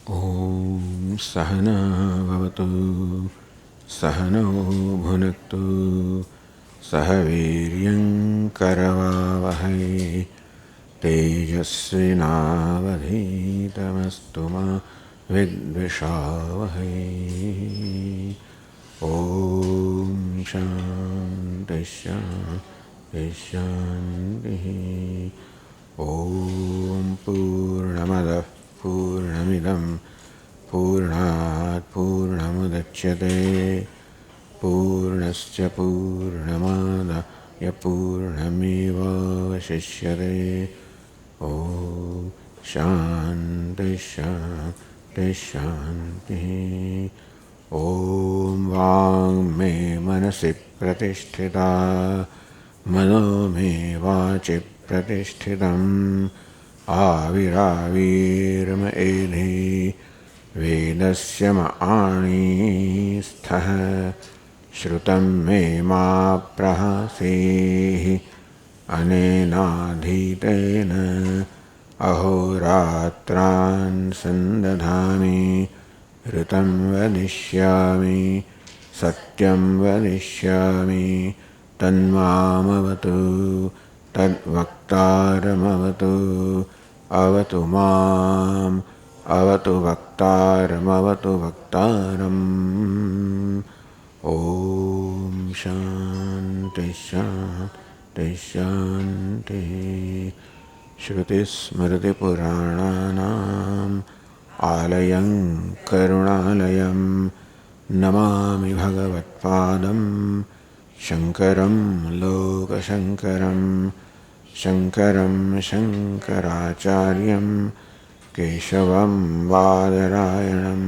ॐ सहना भवतु सहनौ भुनक्तु सह वीर्यं करवावहै तेजस्विनावधीतमस्तु मा विद्विषावहै। ॐ शान्ति शान्ति शान्तिः। ॐ पूर्णमदः पूर्णमिदं पूर्णात् पूर्णमुदच्यते पूर्णस्य पूर्णमादाय पूर्णमेवावशिष्यते। ॐ शान्ति शान्ति शान्तिः। ॐ वाङ्मे मनसि प्रतिष्ठिता मनो मे वाचि प्रतिष्ठितम् आविराविर्म एधि वेदस्य म आणीस्थः श्रुतं मे मा प्रहसेहि अनेनाधीतेन अहोरात्रान् सन्दधामि ऋतं वदिष्यामि सत्यं वदिष्यामि तन्मामवतु तद्वक्तारमवतु अवतु माम् अवतु वक्तारमवतु वक्तारम्। ॐ शान्ति शान्ति शान्तिः। श्रुतिस्मृतिपुराणानाम् आलयं करुणालयं नमामि भगवत्पादं शङ्करं लोकशङ्करं शङ्करं शङ्कराचार्यं केशवं बादरायणं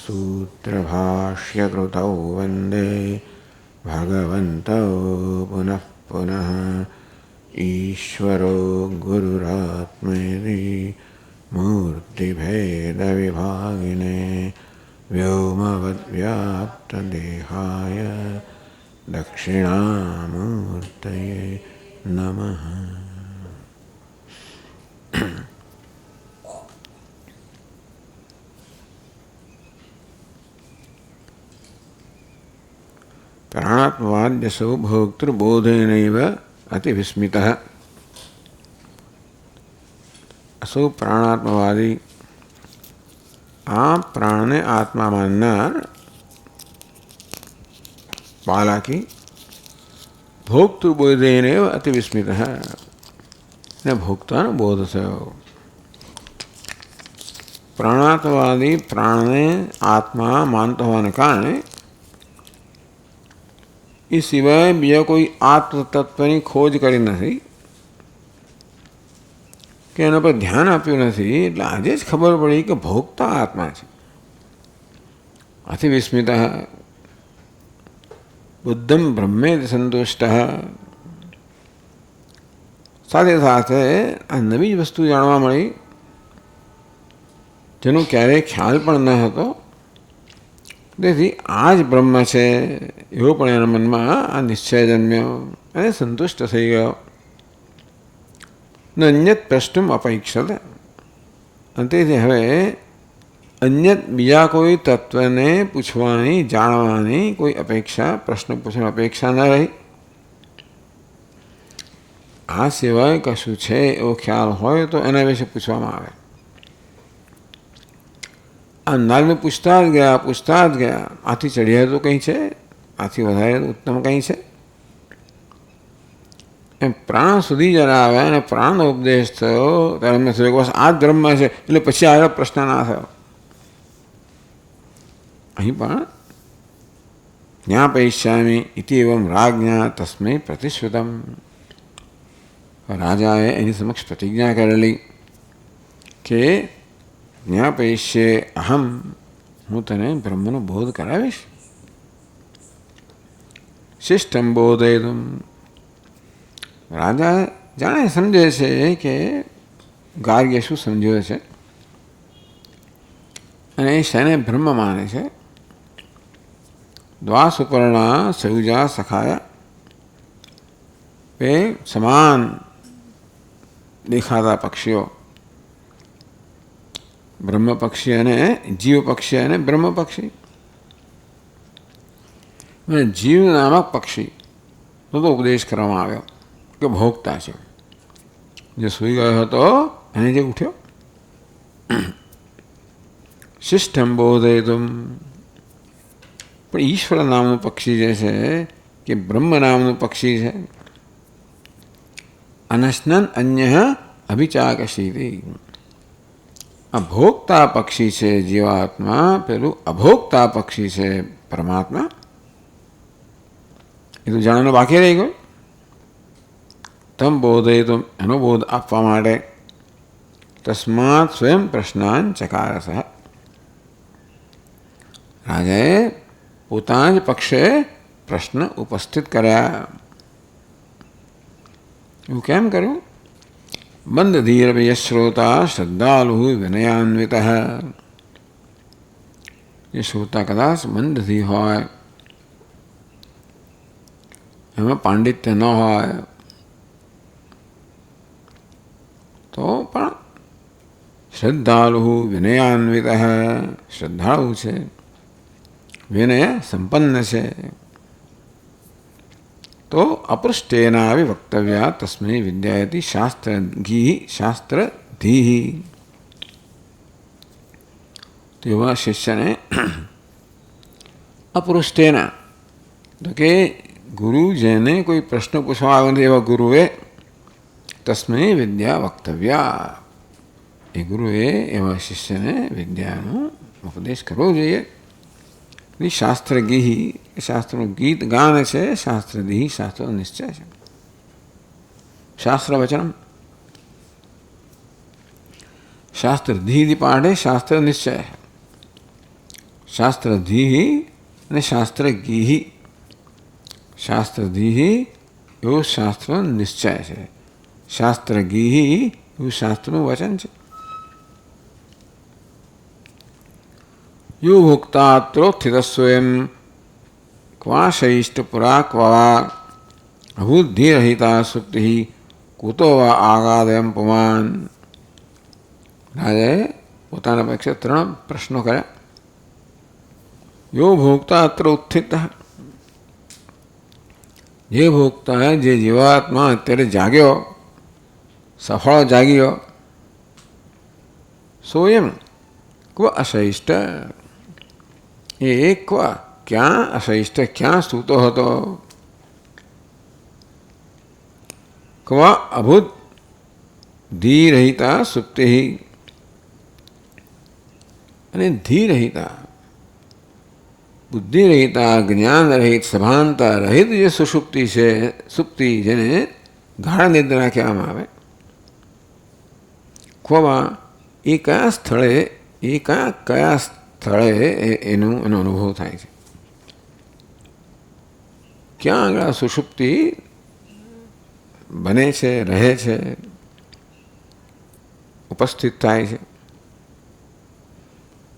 सूत्रभाष्यकृतौ वन्दे भगवन्तौ पुनः पुनः। ईश्वरो गुरुरात्मेति मूर्तिभेदविभागिने व्योमवद्व्याप्तदेहाय दक्षिणामूर्तये नमः। प्राणात्मवाद्यसौ भोक्तृबोधेनैव अतिविस्मितः। असौ प्राणात्मवादी आप प्राण ने आत्मा माननार बालाकी भोक्तृबोधेनैव अतिविस्मितः न भोक्ता न बोध से। प्राणात्मवादी प्राण ने आत्मा मानता होने कारण એ સિવાય બીજા કોઈ આત્મતત્વની ખોજ કરી નથી કે એના પર ધ્યાન આપ્યું નથી, એટલે આજે જ ખબર પડી કે ભોગતા આત્મા છે. અતિ વિસ્મિત બુદ્ધમ બ્રહ્મેદ સંતુષ્ટ. સાથે સાથે આ નવી જ વસ્તુ જાણવા મળી જેનો ક્યારેય ખ્યાલ પણ ન હતો. તેથી આ જ બ્રહ્મ છે એવો પણ એના મનમાં આ નિશ્ચય જન્મ્યો અને સંતુષ્ટ થઈ ગયો. ન અન્યત પ્રશ્નમ અપેક્ષત. અને તેથી હવે અન્યત બીજા કોઈ તત્વને પૂછવાની જાણવાની કોઈ અપેક્ષા, પ્રશ્ન પૂછવાની અપેક્ષા ન રહી. આ સિવાય કશું છે એવો ખ્યાલ હોય તો એના વિશે પૂછવામાં આવે. આ નાગને પૂછતા જ ગયા આથી ચડિયા તો કંઈ છે, આથી વધારે ઉત્તમ કંઈ છે. એમ પ્રાણ સુધી જ્યારે આવ્યા અને પ્રાણનો ઉપદેશ થયો ત્યારે એમને થયું કે બસ આ જ બ્રહ્મ છે, એટલે પછી આગળ પ્રશ્ન ના થયો. અહીં પણ જ્ઞાપયિષ્યામિ ઇતિ એવમ રાજ્ઞા તસ્મૈ પ્રતિશ્રુતમ. રાજાએ એની સમક્ષ પ્રતિજ્ઞા કરેલી કે જ્ઞાપયિષ્યે અહમ, હું તને બ્રહ્મનો બોધ કરાવીશ. શિષ્ટમ બોધયતુમ. રાજા જાણે સમજે છે કે ગાર્ગ્ય શું સમજ્યો છે અને એ શેને બ્રહ્મ માને છે. દ્વાસુપર્ણા સયુજા સખાયા, બે સમાન દેખાતા પક્ષીઓ બ્રહ્મ પક્ષી અને જીવ પક્ષી અને બ્રહ્મ પક્ષી. જીવ નામક પક્ષીનો તો ઉપદેશ કરવામાં આવ્યો કે ભોગતા છે. જે સૂઈ ગયો હતો એને જે ઉઠ્યો. શિષ્ટમ બોધયતુમ. પણ ઈશ્વર નામનું પક્ષી જે છે કે બ્રહ્મ નામનું પક્ષી છે, અનશ્નન અન્ય અભિચાકશીતી. આ ભોગતા પક્ષી છે જીવાત્મા, પેલું અભોગતા પક્ષી છે પરમાત્મા. એ તો જાણવાનું બાકી રહી ગયું. તમ બોધયતુમ, એનો બોધ આપવા માટે તસ્માત સ્વયં પ્રશ્નાન ચકારસ. રાજાએ પોતાના જ પક્ષે પ્રશ્ન ઉપસ્થિત કર્યા. એવું કેમ કર્યું? બંધ ધીર શ્રોતા શ્રદ્ધાલુ વિનયાન્વિત. એ શ્રોતા કદાચ બંધથી હોય, એમાં પાંડિત્ય ન હોય, તો પણ શ્રદ્ધાલુ વિનયાન્વિત, શ્રદ્ધાળુ છે, વિનય સંપન્ન છે, તો અપૃષ્ટેના આવી વક્તવ્યા તસ્મૈ વિદ્યાયતિ શાસ્ત્રઘી શાસ્ત્રધીઃ. તેવા શિષ્યને અપૃષ્ટેના, તો કે ગુરુ જેને કોઈ પ્રશ્ન પૂછવા આવે એવા ગુરુએ તસ્મૈ વિદ્યા વક્તવ્યા, એ ગુરુએ એવા શિષ્યને વિદ્યાનો ઉપદેશ કરવો જોઈએ. શાસ્ત્ર ગીહી, શાસ્ત્રનું ગીત ગાન છે. શાસ્ત્રદીહી, શાસ્ત્રનો નિશ્ચય છે. શાસ્ત્ર વચનમ, શાસ્ત્રધીહી પાઠે શાસ્ત્ર નિશ્ચય. શાસ્ત્રધીહી અને શાસ્ત્ર ગીહી. શાસ્ત્રધીહી એવો શાસ્ત્રનો નિશ્ચય છે. શાસ્ત્ર ગીહી એવું શાસ્ત્રનું વચન છે. યો ભોક્તાત્રોત્થિત સ્વયં ક્વાશૈષ્ટ પુરા ક્વા અભુદ્ધિરહિતા સુપ્તિ કુતો વા આગાદયમ પુમાન. રાજાએ પોતાના પક્ષે 3 પ્રશ્નો કર્યા. યો ભોક્તા અત્ર ઉત્થિત, જે ભોક્તા, જે જીવાત્મા અત્યારે જાગ્યો, સફળ જાગ્યો, સોયમ ક્વ અશૈષ્ટ, એ ક્યાં અશૈષ્ટ, ક્યાં સૂતો હતો? ક્વ અભૂત ધીરહિતા સુપ્તિ, અને ધીરહિતા બુદ્ધિ રહિતા, જ્ઞાન રહિત, સભાનતા રહિત જે સુષુપ્તિ છે, સુપ્તિ જેને ગાઢ નિદ્રા કહેવામાં આવે, ક્વમાં એ કયા સ્થળે, એ કયા સ્થળે એનો અનુભવ થાય છે? ક્યાં આગળ સુષુપ્તિ બને છે, રહે છે, ઉપસ્થિત થાય છે?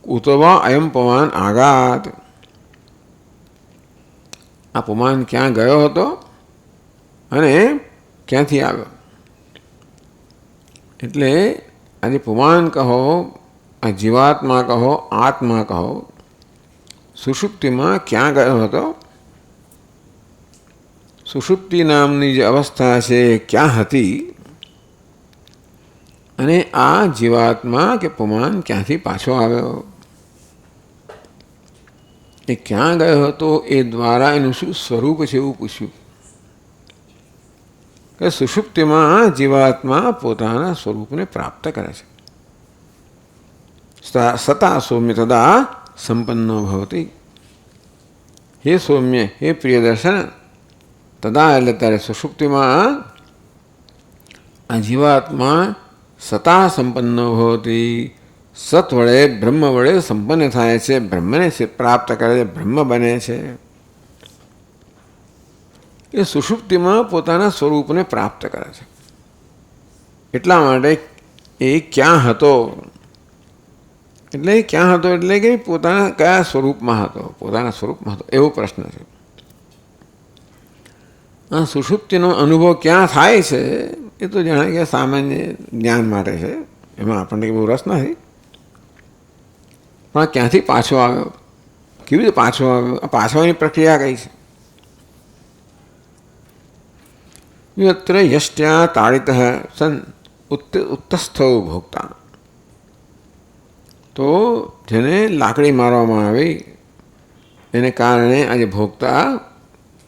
ઉતવા અયમ પવન આઘાત, આ પુમાન ક્યાં ગયો હતો અને ક્યાંથી આવ્યો? એટલે આજે પુમાન કહો, આ જીવાત્મા કહો, આત્મા કહો, સુષુપ્તિમાં ક્યાં ગયો હતો? સુષુપ્તિ નામની જે અવસ્થા છે એ ક્યાં હતી? અને આ જીવાત્મા કે પુમાન ક્યાંથી પાછો આવ્યો? એ ક્યાં ગયો હતો એ દ્વારા એનું શું સ્વરૂપ છે એવું પૂછ્યું. કે સુષુપ્તિમાં જીવાત્મા પોતાના સ્વરૂપને પ્રાપ્ત કરે છે. સતા સૌમ્ય તદા સંપન્નો ભવતી. હે સૌમ્ય, હે પ્રિયદર્શન, તદા એટલે ત્યારે સુષુપ્તિમાં આ જીવાત્મા સતા સંપન્નો ભવતી, સત વડે, બ્રહ્મ વડે સંપન્ન થાય છે, બ્રહ્મને પ્રાપ્ત કરે છે, બ્રહ્મ બને છે. એ સુષુપ્તિમાં પોતાના સ્વરૂપને પ્રાપ્ત કરે છે. એટલા માટે એ ક્યાં હતો, એટલે ક્યાં હતો એટલે કે પોતાના કયા સ્વરૂપમાં હતો, પોતાના સ્વરૂપમાં હતો, એવો પ્રશ્ન છે. આ સુષુપ્તિનો અનુભવ ક્યાં થાય છે એ તો જાણે કે સામાન્ય જ્ઞાન માટે છે, એમાં આપણને બહુ રસ નથી. પણ આ ક્યાંથી પાછો આવ્યો, કેવી રીતે પાછો આવ્યો, આ પાછવાની પ્રક્રિયા કઈ છે? યત્ર યષ્ટ્યા તાડિત સન ઉત્તસ્થો ભોગતા. તો જેને લાકડી મારવામાં આવી એને કારણે આજે ભોગતા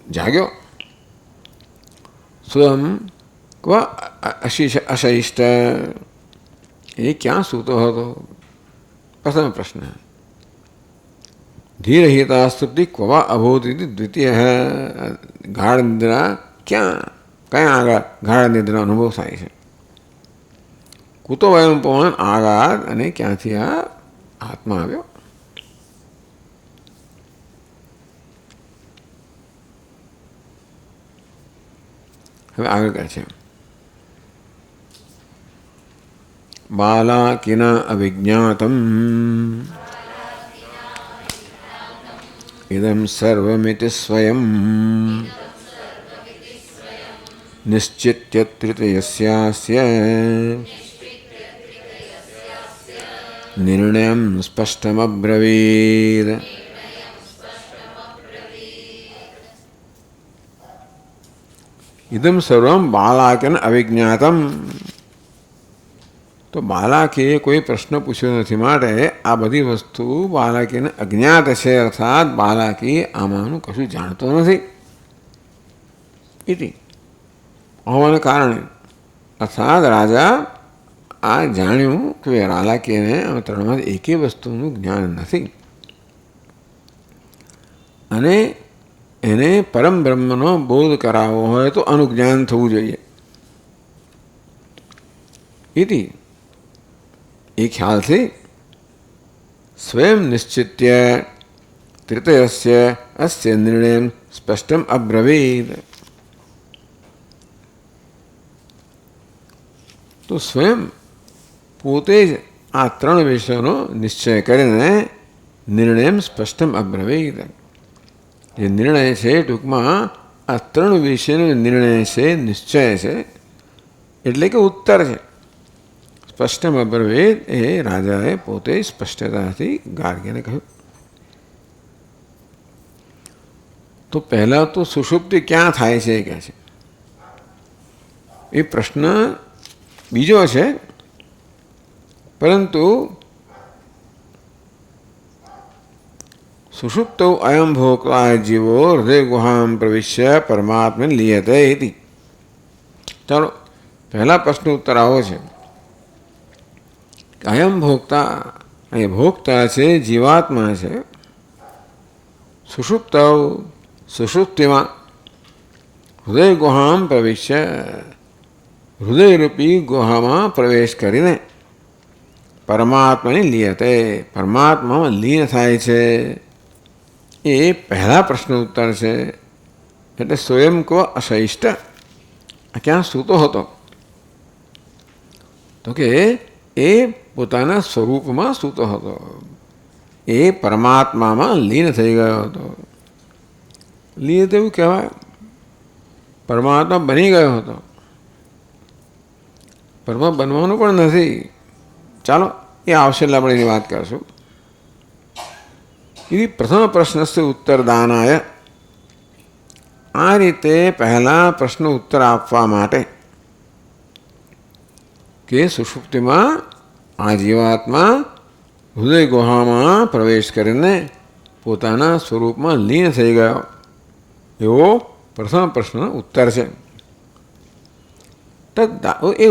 જાગ્યો. સ્વયં ક્વ અશિષ્ટ, એ ક્યાં સૂતો હતો? પ્રથમ પ્રશ્ન. ધીરહિતા સ્તુતિ ક્વવા અભૂત દ્વિતીય. ગાઢ નિદ્રા કયા આગળ ગાઢ નિદ્રા અનુભવ થાય છે? કુતો વયમ પવન આઘાત, અને ક્યાંથી આ આત્મા આવ્યો? હવે આગળ કહે છે બાલાકિના અવિજ્ઞાતમ ઇદમ સર્વમિતિ સ્વયં નિશ્ચિત્ય તૃતીયસ્યાસ્ય નિર્ણયં સ્પષ્ટમબ્રવીદ. ઇદમ સર્વમ બાલાકેન અવિજ્ઞાતમ. તો બાલાકીએ કોઈ પ્રશ્ન પૂછ્યો નથી, માટે આ બધી વસ્તુ બાલાકીને અજ્ઞાત છે, અર્થાત બાલાકી આમાંનું કશું જાણતો નથી. ઇતિ હોવાને કારણે અર્થાત રાજા આ જાણ્યું કે બાલાકીને આ ત્રણમાંથી એકેય વસ્તુનું જ્ઞાન નથી, અને એને પરમ બ્રહ્મનો બોધ કરાવવો હોય તો અનુજ્ઞાન થવું જોઈએ. ઇતિ એ ખ્યાલથી સ્વયં નિશ્ચિત્ય તૃતીયસ્ય અસ્ય નિર્ણયં સ્પષ્ટમ અબ્રવીદ. તો સ્વયં પોતે જ આ ત્રણ વિષયોનો નિશ્ચય કરીને નિર્ણયં સ્પષ્ટમ અબ્રવીદ. જે નિર્ણય છે ટૂંકમાં આ ત્રણ વિષયનો નિર્ણય છે, નિશ્ચય છે, એટલે કે ઉત્તર છે. સ્પષ્ટમ અબ્રવીદ એ રાજાએ પોતે સ્પષ્ટતાથી ગાર્ગ્યને કહ્યું. તો પહેલાં તો સુષુપ્તિ ક્યાં થાય છે એ કહે છે. એ પ્રશ્ન બીજો છે, પરંતુ સુષુપ્તૌ અયમ ભોક્તા જીવો હૃદય ગુહામ પ્રવિશ્ય પરમાત્મા લીયતે ઇતિ. ચાલો પહેલા પ્રશ્ન ઉત્તર આવો છે. અયમ ભોક્તા, એ ભોક્તા છે, જીવાત્મા છે. સુષુપ્તૌ, સુષુપ્તિમાં હૃદય ગુહામ પ્રવિશ્ય, હૃદયરૂપી ગુહામાં પ્રવેશ કરીને પરમાત્માને લીયતે, પરમાત્મામાં લીન થાય છે. એ પહેલા પ્રશ્ન ઉત્તર છે. એટલે સ્વયં કો અશિષ્ટ, ક્યાં સૂતો હતો? તો કે એ પોતાના સ્વરૂપમાં સૂતો હતો, એ પરમાત્મામાં લીન થઈ ગયો હતો. લીન એવું કહેવાય, પરમાત્મા બની ગયો હતો. પરમાત્મા બનવાનું પણ નથી. ચાલો એ આવશે એટલે આપણે એની વાત કરશું. એ પ્રથમ પ્રશ્નસ્ય ઉત્તરદાનાય, આ રીતે પહેલા પ્રશ્ન ઉત્તર આપવા માટે કે સુષુપ્તિમાં આ જીવાત્મા હૃદય ગુહામાં પ્રવેશ કરીને પોતાના સ્વરૂપમાં લીન થઈ ગયો, એવો પ્રથમ પ્રશ્નનો ઉત્તર છે. એ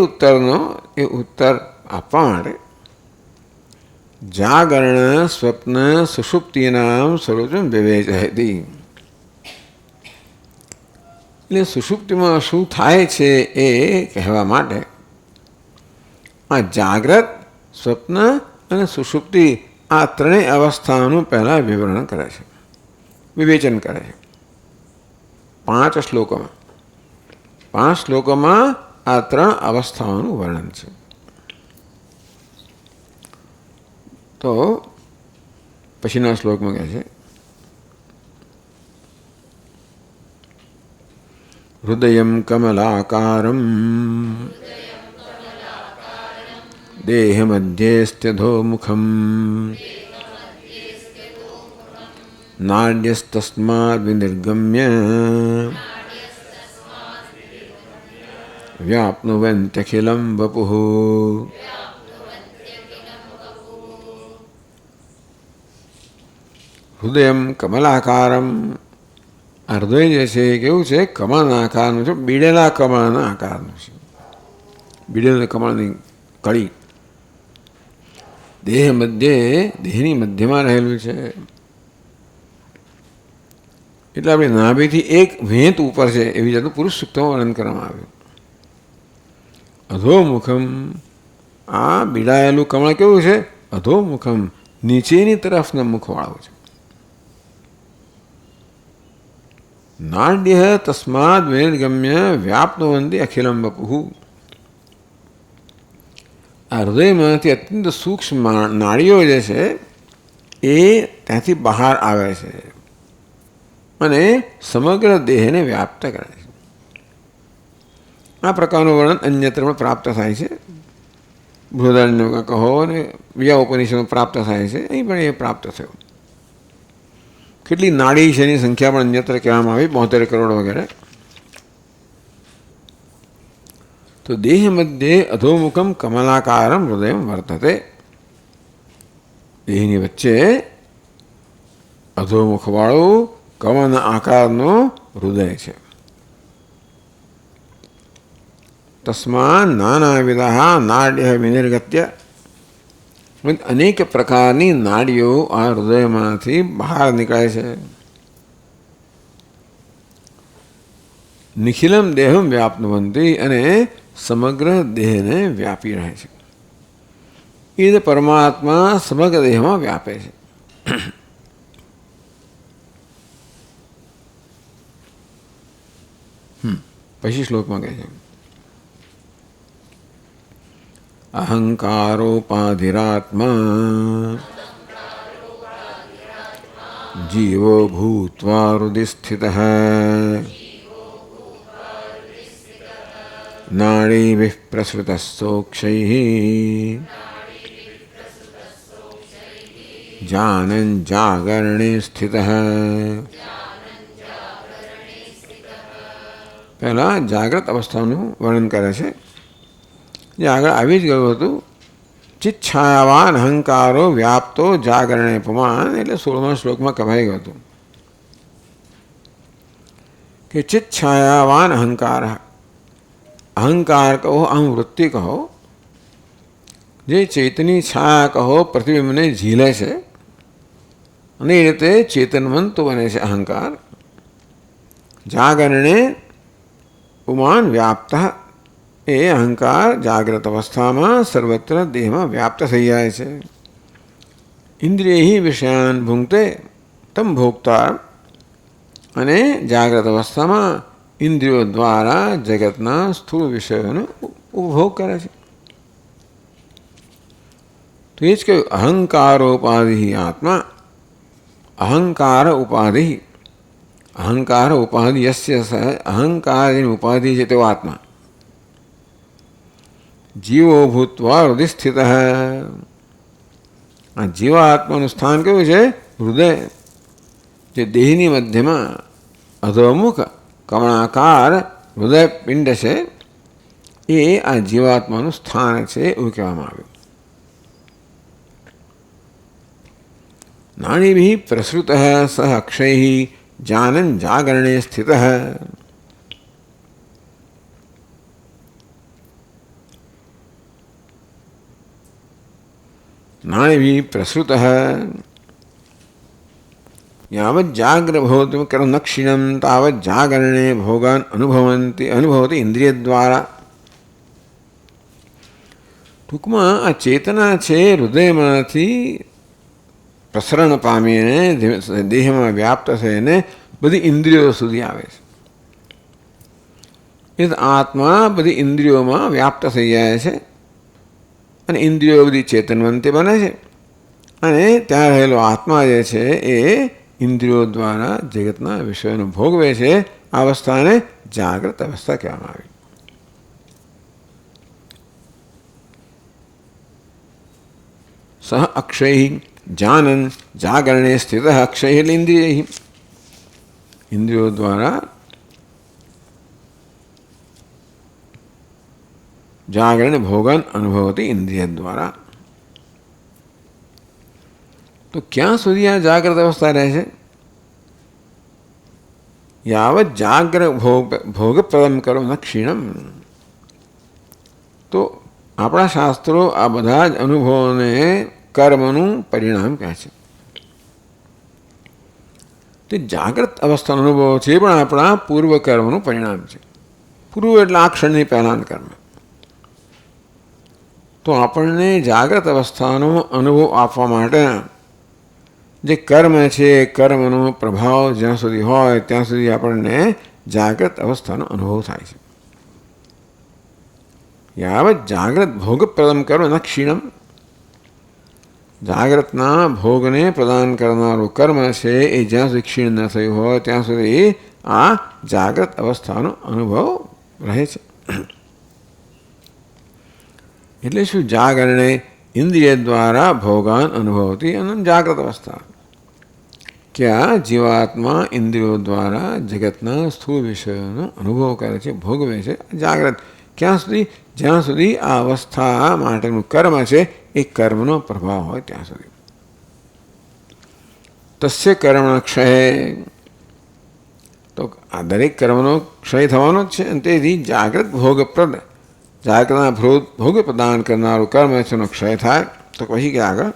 ઉત્તર આપવા માટે જાગરણ સ્વપ્ન સુષુપ્તિનામ સ્વરૂપમ વિવેચયતિ. એટલે સુષુપ્તિમાં શું થાય છે એ કહેવા માટે આ જાગ્રત, સ્વપ્ન અને સુષુપ્તિ આ ત્રણેય અવસ્થાનું પહેલાં વિવરણ કરે છે, વિવેચન કરે છે. 5 શ્લોકોમાં, 5 શ્લોકોમાં આ ત્રણ અવસ્થાઓનું વર્ણન છે. તો પછીના શ્લોકમાં કહે છે હૃદયં કમલાકારમ દેહ મધ્યે સ્થિતોમુખમ નાડ્યસ્તસ્માદ વિનિર્ગમ્ય વ્યાપ્નુવન્ત્યખિલં વપુઃ. હૃદયમ કમલાકારમ. આ હૃદય જે છે એ કેવું છે? કમળના આકારનું છે, બીડેલા કમળના આકારનું છે. બીડેલા કમળની કળી દેહ મધ્યે, દેહની મધ્યમાં રહેલું છે. એટલે આપણે નાભીથી એક વેંત ઉપર છે એવી જાતનું પુરુષ સૂક્તમાં વર્ણન કરવામાં આવ્યું. અધોમુખમ. આ બીડાયેલું કમળ કેવું છે? અધોમુખમ, નીચેની તરફના મુખવાળું છે. નાડ્ય તસ્માદ વિનિર્ગમ્ય વ્યાપ્નુવન્તિ અખિલમ વપુઃ. આ હૃદયમાંથી અત્યંત સૂક્ષ્મ નાડીઓ જે છે એ ત્યાંથી બહાર આવે છે અને સમગ્ર દેહને વ્યાપ્ત કરે છે. આ પ્રકારનું વર્ણન અન્યત્ર પણ પ્રાપ્ત થાય છે. બૃહદારણ્યક કહો અને બીજા ઉપનિષદમાં પ્રાપ્ત થાય છે. અહીં પણ એ પ્રાપ્ત થયું. કેટલી નાડી છે એની સંખ્યા પણ અન્યત્ર કહેવામાં આવી, 72 કરોડ વગેરે. તો દેહ મધ્યે અધોમુખમ કમલાકારમ હૃદયમ વર્તતે. દેહની વચ્ચે અધોમુખવાળું કમળના આકારનું હૃદય છે. તસ્માન નાનાવિધા નાડ્ય વિનિર્ગત્ય. અનેક પ્રકારની નાડીઓ આ હૃદયમાંથી બહાર નીકળે છે. નિખિલમ દેહમ વ્યાપ્નુવંતિ, અને સમગ્ર દેહને વ્યાપી રહે છે. એ પરમાત્મા સમગ્ર દેહમાં વ્યાપે છે. પછી શ્લોકમાં કહે છે અહંકારોપાધિરાત્મા જીવો ભૂત્વા હૃદિ સ્થિતઃ નાડીભિઃ પ્રસૃતસ્સોક્ષૈઃ જાનન જાગરણે સ્થિતઃ. પહેલાં જાગ્રત અવસ્થાનું વર્ણન કરે છે, જે આગળ આવી જ ગયું હતું. ચિચ્છાયાવાન અહંકારો વ્યાપ્તો જાગરણે પુમાન, એટલે 16મા શ્લોકમાં કહેવાઈ ગયું હતું કે ચિચ્છાયાવાન અહંકાર. અહંકાર કહો, અહંવૃત્તિ કહો, જે ચેતની છાયા કહો પ્રતિબિંબને ઝીલે છે અને એ રીતે ચેતનવંતો બને છે અહંકાર. જાગરણે પુમાન વ્યાપ્ત, એ અહંકાર જાગ્રત અવસ્થામાં સર્વત્ર દેહમાં વ્યાપ્ત થઈ જાય છે. ઇન્દ્રિય વિષયાન ભૂંગતે તમ ભોગતા, અને જાગ્રત અવસ્થામાં ઇન્દ્રિયો દ્વારા જગતના સ્થૂળ વિષયોનો ઉપભોગ કરે છે. તો એ જ કહ્યું અહંકારોપાધિ આત્મા. અહંકાર ઉપાધિ, અહંકાર ઉપાધિ યસ્ય સ, અહંકાર એની ઉપાધિ છે તેવો આત્મા. જીવો ભૂત્વા હૃદય સ્થિત. આ જીવાત્માનું સ્થાન કયું છે? હૃદય. જે દેહની મધ્યમાં અધોમુખ કમળાકાર હૃદય પિંડ છે, એ આ જીવાત્માનું સ્થાન છે એવું કહેવામાં આવ્યું. નાડીભિઃ પ્રસૃતઃ સહ અક્ષૈઃ જાનન જાગરણે સ્થિતઃ. નાડીભિઃ પ્રસૃતઃ યાવત જાગ્ર ભવતું કર્મ ન ક્ષીણમ તાવત જાગરણે ભોગાન અનુભવતી ઇન્દ્રિય દ્વારા. ટૂંકમાં આ ચેતના છે હૃદયમાંથી પ્રસરણ પામીને દેહમાં વ્યાપ્ત થઈને બધી ઇન્દ્રિયો સુધી આવે છે. એ આત્મા બધી ઇન્દ્રિયોમાં વ્યાપ્ત થઈ જાય છે અને ઇન્દ્રિયો બધી ચેતનવંતી બને છે, અને ત્યાં રહેલો આત્મા જે છે એ ઇન્દ્રિયો દ્વારા જગતના વિષયોનો ભોગવે છે. આ અવસ્થાને જાગ્રત અવસ્થા કહેવામાં આવી. સહ અક્ષય जानन जागरणे स्थितः क्षयेल इंद्रियैः. इंद्रियों द्वारा जागरण भोगन अनुभवती इंद्रिय द्वारा. तो क्या સુધી આ જાગ્રત અવસ્થા રહે છે? યાવત જાગ્ર ભોગ પ્રદમ કરો ન ક્ષીણમ. તો આપણા શાસ્ત્રો આ બધા જ અનુભવોને કર્મનું પરિણામ કહે છે. તે જાગ્રત અવસ્થાનો અનુભવ છે પણ આપણા પૂર્વ કર્મનું પરિણામ છે. પૂર્વ એટલે આ ક્ષણની પહેલાંનું કર્મ. તો આપણને જાગ્રત અવસ્થાનો અનુભવ આપવા માટે જે કર્મ છે એ કર્મનો પ્રભાવ જ્યાં સુધી હોય ત્યાં સુધી આપણને જાગ્રત અવસ્થાનો અનુભવ થાય છે. યાવત જાગ્રત ભોગ પ્રદમ કરો ન ક્ષીણમ. જાગ્રતના ભોગને પ્રદાન કરનારું કર્મ છે એ જ્યાં સુધી ક્ષીણ ન થયું હોય ત્યાં સુધી આ જાગ્રત અવસ્થાનો અનુભવ રહે છે. એટલે શું? જાગરણે ઇન્દ્રિય દ્વારા ભોગાન અનુભવતી અનંત જાગ્રત અવસ્થા. ક્યાં જીવાત્મા ઇન્દ્રિયો દ્વારા જગતના સ્થૂળ વિષયોનો અનુભવ કરે છે, ભોગવે છે. જાગ્રત ક્યાં સુધી? જ્યાં સુધી આ અવસ્થા માટેનું કર્મ છે એ કર્મનો પ્રભાવ હોય ત્યાં સુધી. તસ્ય કર્મ ક્ષય. તો આ દરેક કર્મનો ક્ષય થવાનો જ છે અને તેથી જાગ્રત ભોગપ્રદ, જાગ્રતના ભોગ પ્રદાન કરનારું કર્મ છે એનો ક્ષય થાય. તો પછી કે આગળ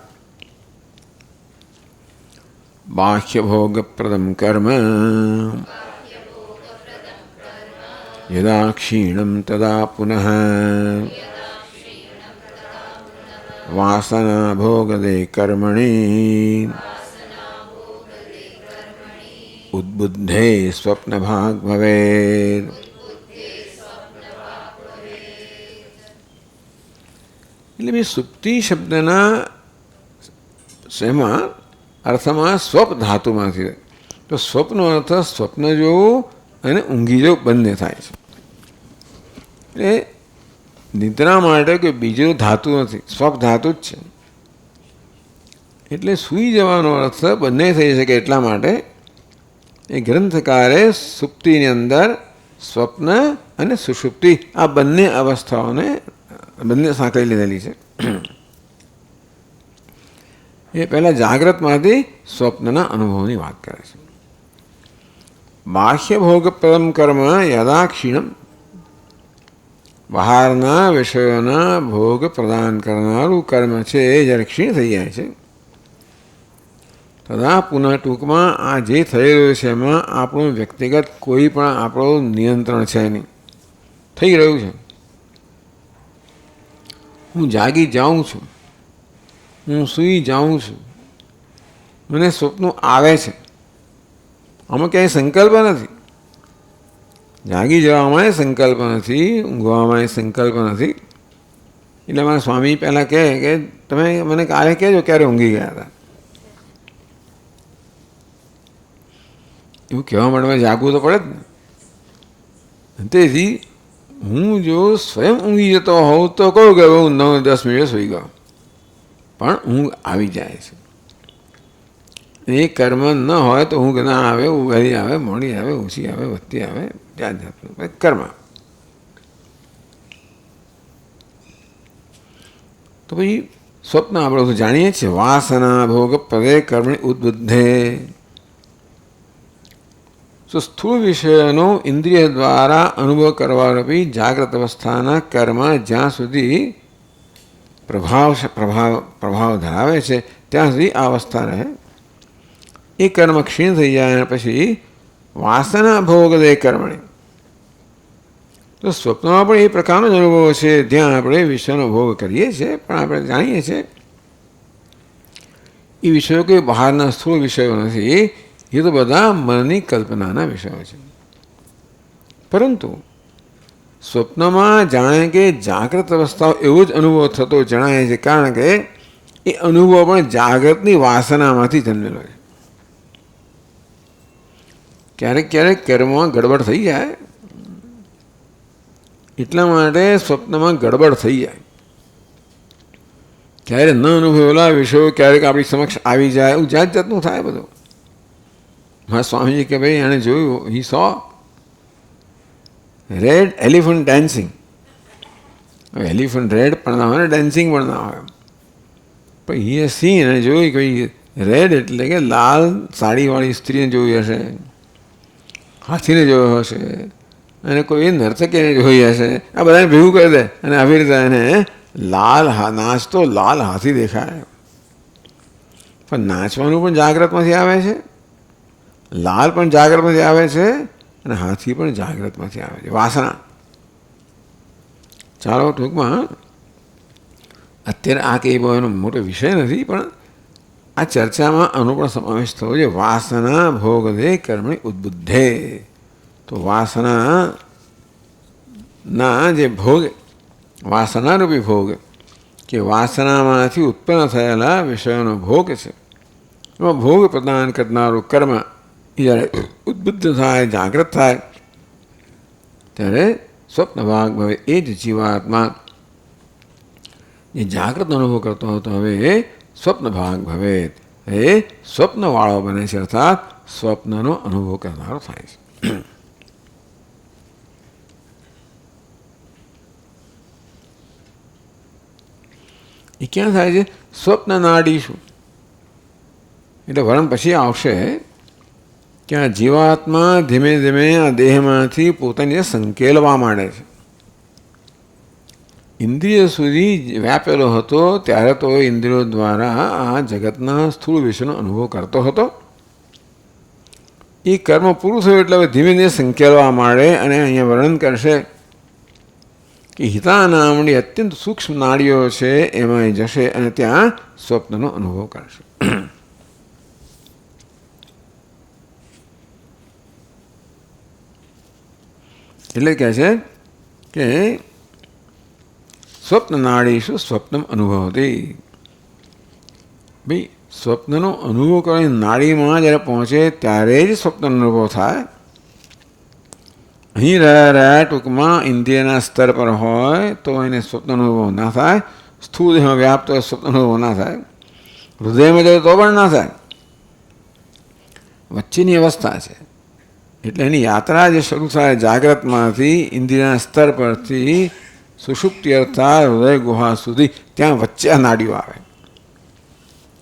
બાહ્ય ભોગપ્રદમ કર્મ યદા ક્ષીણમ તદા પુનઃ વાસના ભોગદે કર્મણી ઉદ્બુદ્ધે સ્વપ્ન ભાગ ભવેદ. એટલે મેં સુપ્તિ શબ્દના શેમાં અર્થમાં સ્વપ ધાતુમાંથી. તો સ્વપ્નનો અર્થ સ્વપ્ન જોવું અને ઊંઘી જવું બંને થાય છે. એટલે નિદ્રા માટે કોઈ બીજું ધાતુ નથી, સ્વપ ધાતુ જ છે. એટલે સૂઈ જવાનો અર્થ બંને થઈ શકે એટલા માટે એ ગ્રંથકારે સુપ્તિની અંદર સ્વપ્ન અને સુષુપ્તિ આ બંને અવસ્થાઓને બંને સાંકળી લીધેલી છે. એ પહેલાં જાગ્રતમાંથી સ્વપ્નના અનુભવની વાત કરે છે. બાહ્ય ભોગપ્રદમ કર્મ યદા ક્ષીણમ. બહારના વિષયોના ભોગ પ્રદાન કરનારું કર્મ છે એ જ્યારે ક્ષીણ થઈ જાય છે તદા પુનઃ ટૂંકમાં આ જે થઈ રહ્યું છે એમાં આપણું વ્યક્તિગત કોઈ પણ આપણું નિયંત્રણ છે નહીં. થઈ રહ્યું છે. હું જાગી જાઉં છું, હું સૂઈ જાઉં છું, મને સ્વપ્નો આવે છે, આમાં ક્યાંય સંકલ્પ નથી. જાગી જવામાં સંકલ્પ નથી, ઊંઘવામાં સંકલ્પ નથી. એટલે મારા સ્વામી પહેલાં કહે કે તમે મને કાલે કહેજો ક્યારે ઊંઘી ગયા હતા. એવું કહેવા માટે મારે જાગવું તો પડે જ ને. તેથી હું જો સ્વયં ઊંઘી જતો હોઉં તો કહું કે હું 9-10 મિનિટ સૂઈ ગયો, પણ ઊંઘ આવી જાય છે. એ કર્મ ન હોય તો ઊંઘ ના આવે, વહેલી આવે, મોડી આવે, ઓછી આવે, વધતી આવે, જાત જાતનું કર્મ. તો પછી સ્વપ્ન આપણે જાણીએ છીએ. વાસના ભોગ પદે કર્મણી ઉદ્બુદ્ધે. તો સ્થૂળ વિષયનો ઇન્દ્રિય દ્વારા અનુભવ કરવારૂપી જાગ્રત અવસ્થાના કર્મ જ્યાં સુધી પ્રભાવ ધરાવે છે ત્યાં સુધી આ અવસ્થા રહે. એ કર્મ ક્ષીણ થઈ જાય પછી વાસના ભોગ દે કર્મણી. તો સ્વપ્નમાં પણ એ પ્રકારનો જ અનુભવ છે. ત્યાં આપણે વિષયનો ભોગ કરીએ છીએ પણ આપણે જાણીએ છીએ એ વિષયો કોઈ બહારના સ્થૂળ વિષયો નથી. એ તો બધા મનની કલ્પનાના વિષયો છે. પરંતુ સ્વપ્નમાં જાણે કે જાગ્રત અવસ્થાઓ એવો જ અનુભવ થતો જણાય છે, કારણ કે એ અનુભવ પણ જાગ્રતની વાસનામાંથી જન્મેલો છે. ક્યારેક ક્યારેક કર્મમાં ગડબડ થઈ જાય, એટલા માટે સ્વપ્નમાં ગડબડ થઈ જાય. ક્યારે ન અનુભવેલા વિષયો ક્યારેક આપણી સમક્ષ આવી જાય, એવું જાત જાતનું થાય બધું. મારા સ્વામીજી કે ભાઈ એણે જોયું, હી સો રેડ એલિફન્ટ ડાન્સિંગ. હવે એલિફન્ટ રેડ પણ ના હોય ને ડાન્સિંગ પણ ના હોય, પણ હી સીન એને જોયું કે રેડ એટલે કે લાલ સાડીવાળી સ્ત્રીને જોઈ હશે, હાથીને જોયો હશે, અને કોઈ નર્તકીને જોઈ હશે. આ બધાને ભેગું કરી દે અને આવી રીતે એને લાલ નાચતો લાલ હાથી દેખાય. પણ નાચવાનું પણ જાગ્રતમાંથી આવે છે, લાલ પણ જાગ્રતમાંથી આવે છે, અને હાથી પણ જાગ્રતમાંથી આવે છે. વાસના. ચાલો ટૂંકમાં અત્યારે આ કંઈ બહુ એનો મોટો વિષય નથી, પણ આ ચર્ચામાં આનો પણ સમાવેશ થયો છે. વાસના ભોગ દે કર્મણી ઉદ્બુદ્ધે. તો વાસનાના જે ભોગ, વાસનારૂપી ભોગ કે વાસનામાંથી ઉત્પન્ન થયેલા વિષયોનો ભોગ છે, એમાં ભોગ પ્રદાન કરનારું કર્મ એ જ્યારે ઉદ્બુદ્ધ થાય, જાગૃત થાય, ત્યારે સ્વપ્ન ભાગ ભવે. એ જ જીવાત્મા જે જાગૃત અનુભવ કરતો હતો હવે એ સ્વપ્ન ભાગ ભવે, એ સ્વપ્નવાળો બને છે, અર્થાત સ્વપ્નનો અનુભવ કરનારો થાય છે. એ ક્યાં થાય છે? સ્વપ્ન નાડી શું એટલે વર્ણન પછી આવશે કે આ જીવાત્મા ધીમે ધીમે આ દેહમાંથી પોતાને સંકેલવા માંડે છે. ઇન્દ્રિય સુધી વ્યાપેલો હતો ત્યારે તો ઇન્દ્રિયો દ્વારા આ જગતના સ્થૂળ વિષયનો અનુભવ કરતો હતો. એ કર્મ પૂરું થયું એટલે હવે ધીમે ધીમે સંકેલવા માંડે, અને અહીંયા વર્ણન કરશે કે હિતા નામની અત્યંત સૂક્ષ્મ નાડીઓ છે એમાં એ જશે અને ત્યાં સ્વપ્નનો અનુભવ કરશે. એટલે કહે છે કે સ્વપ્ન નાડીશું સ્વપ્નમ અનુભવતી. ભાઈ સ્વપ્નનો અનુભવ કરવાની નાડીમાં જ્યારે પહોંચે ત્યારે જ સ્વપ્નનો અનુભવ થાય. અહીં રહ્યા ટૂંકમાં ઇન્દ્રિયના સ્તર પર હોય તો એને સ્વપ્ન અનુભવ ના થાય, સ્થૂળ દેહમાં વ્યાપ્ત હોય સ્વપ્ન અનુભવ ના થાય, હૃદયમાં જાય તો પણ ના થાય, વચ્ચેની અવસ્થા છે. એટલે એની યાત્રા જે શરૂ થાય જાગ્રતમાંથી ઇન્દ્રિયના સ્તર પરથી સુષુપ્તિ અર્થાત હૃદય ગુહા સુધી, ત્યાં વચ્ચે આ નાડીઓ આવે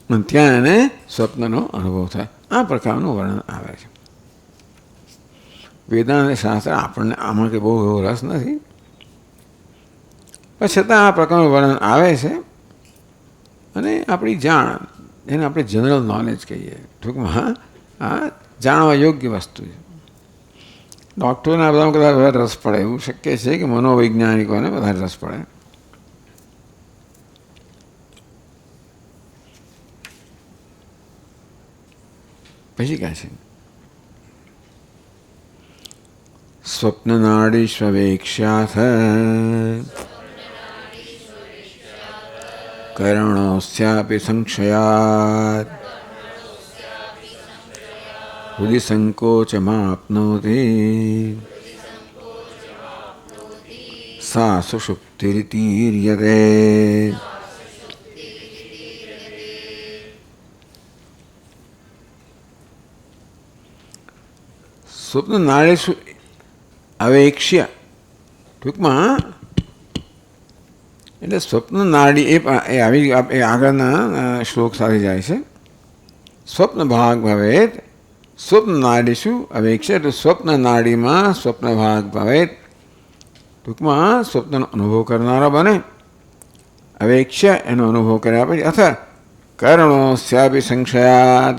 અને ત્યાં એને સ્વપ્નનો અનુભવ થાય. આ પ્રકારનું વર્ણન આવે છે. વેદાંત શાસ્ત્ર આપણને આમાં કે બહુ એવો રસ નથી, પણ છતાં આ પ્રકારનું વર્ણન આવે છે, અને આપણી જાણ, એને આપણે જનરલ નોલેજ કહીએ. ટૂંકમાં આ જાણવા યોગ્ય વસ્તુ છે. ડૉક્ટરોને આ બધામાં કદાચ વધારે રસ પડે એવું શક્ય છે કે મનોવૈજ્ઞાનિકોને વધારે રસ પડે. પછી કહે છે સ્વપ્ન નાડીષ્વેક્ષ્યાથ કર્ણોસ્યાપી સંક્ષયાત હૃદિ સંકોચમાપ્નોતિ સા સુષુપ્તિરિતીર્યતે. સ્વપ્ન નાડીશુ અવેક્ષ્ય, ટૂંકમાં એટલે સ્વપ્ન નાડી એ આવી આગળના શ્લોક સાથે જાય છે. સ્વપ્ન ભાગ ભવેત, સ્વપ્ન નાડીશું અવેક્ષ્ય એટલે સ્વપ્ન નાડીમાં સ્વપ્ન ભાગ ભવેત, ટૂંકમાં સ્વપ્નનો અનુભવ કરનારા બને. અવેક્ષ્ય એનો અનુભવ કર્યા પછી અથવા કર્ણોસ્યાપી સંક્ષયાત,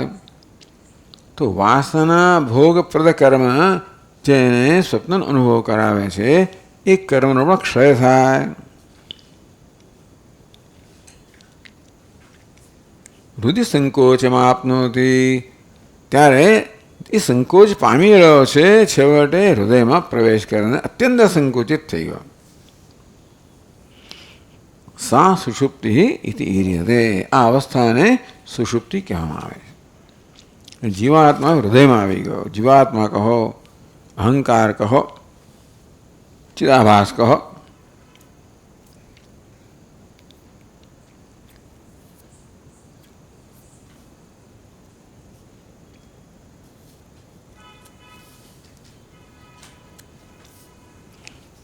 તો વાસના ભોગપ્રદ કર્મ જેને સ્વપ્નનો અનુભવ કરાવે છે એ કર્મનો પણ ક્ષય થાય. હૃદય સંકોચમાં આપનોતી, ત્યારે એ સંકોચ પામી રહ્યો છે, છેવટે હૃદયમાં પ્રવેશ કરીને અત્યંત સંકુચિત થઈ ગયો. સા સુષુપ્તિ ઇતિ ઈર્યતે, આ અવસ્થાને સુષુપ્તિ કહેવામાં આવે છે. જીવાત્મા હૃદયમાં આવી ગયો. જીવાત્મા કહો, અહંકાર કહો, ચિદાભાસ કહો,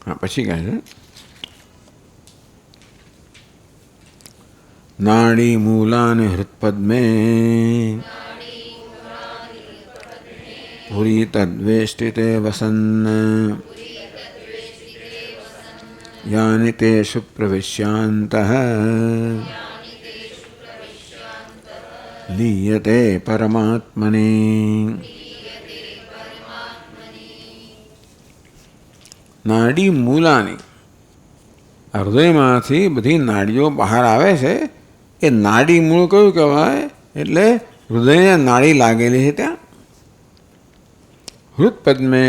હા, પછી કહે છે નાડી મૂલાને હૃત્પદ્મે પુરી તદ્વેષ્ટિતે વસન્ન યાનિ તેષુ પ્રવિશ્યાन्तઃ લીયતે પરમાત્મને. નાડી મૂલાની, હૃદયમાંથી બધી નાડીઓ બહાર આવે છે. એ નાડી મૂળ કયું કહેવાય? એટલે હૃદયને નાડી લાગેલી છે ત્યાં. હૃદપદ્મે,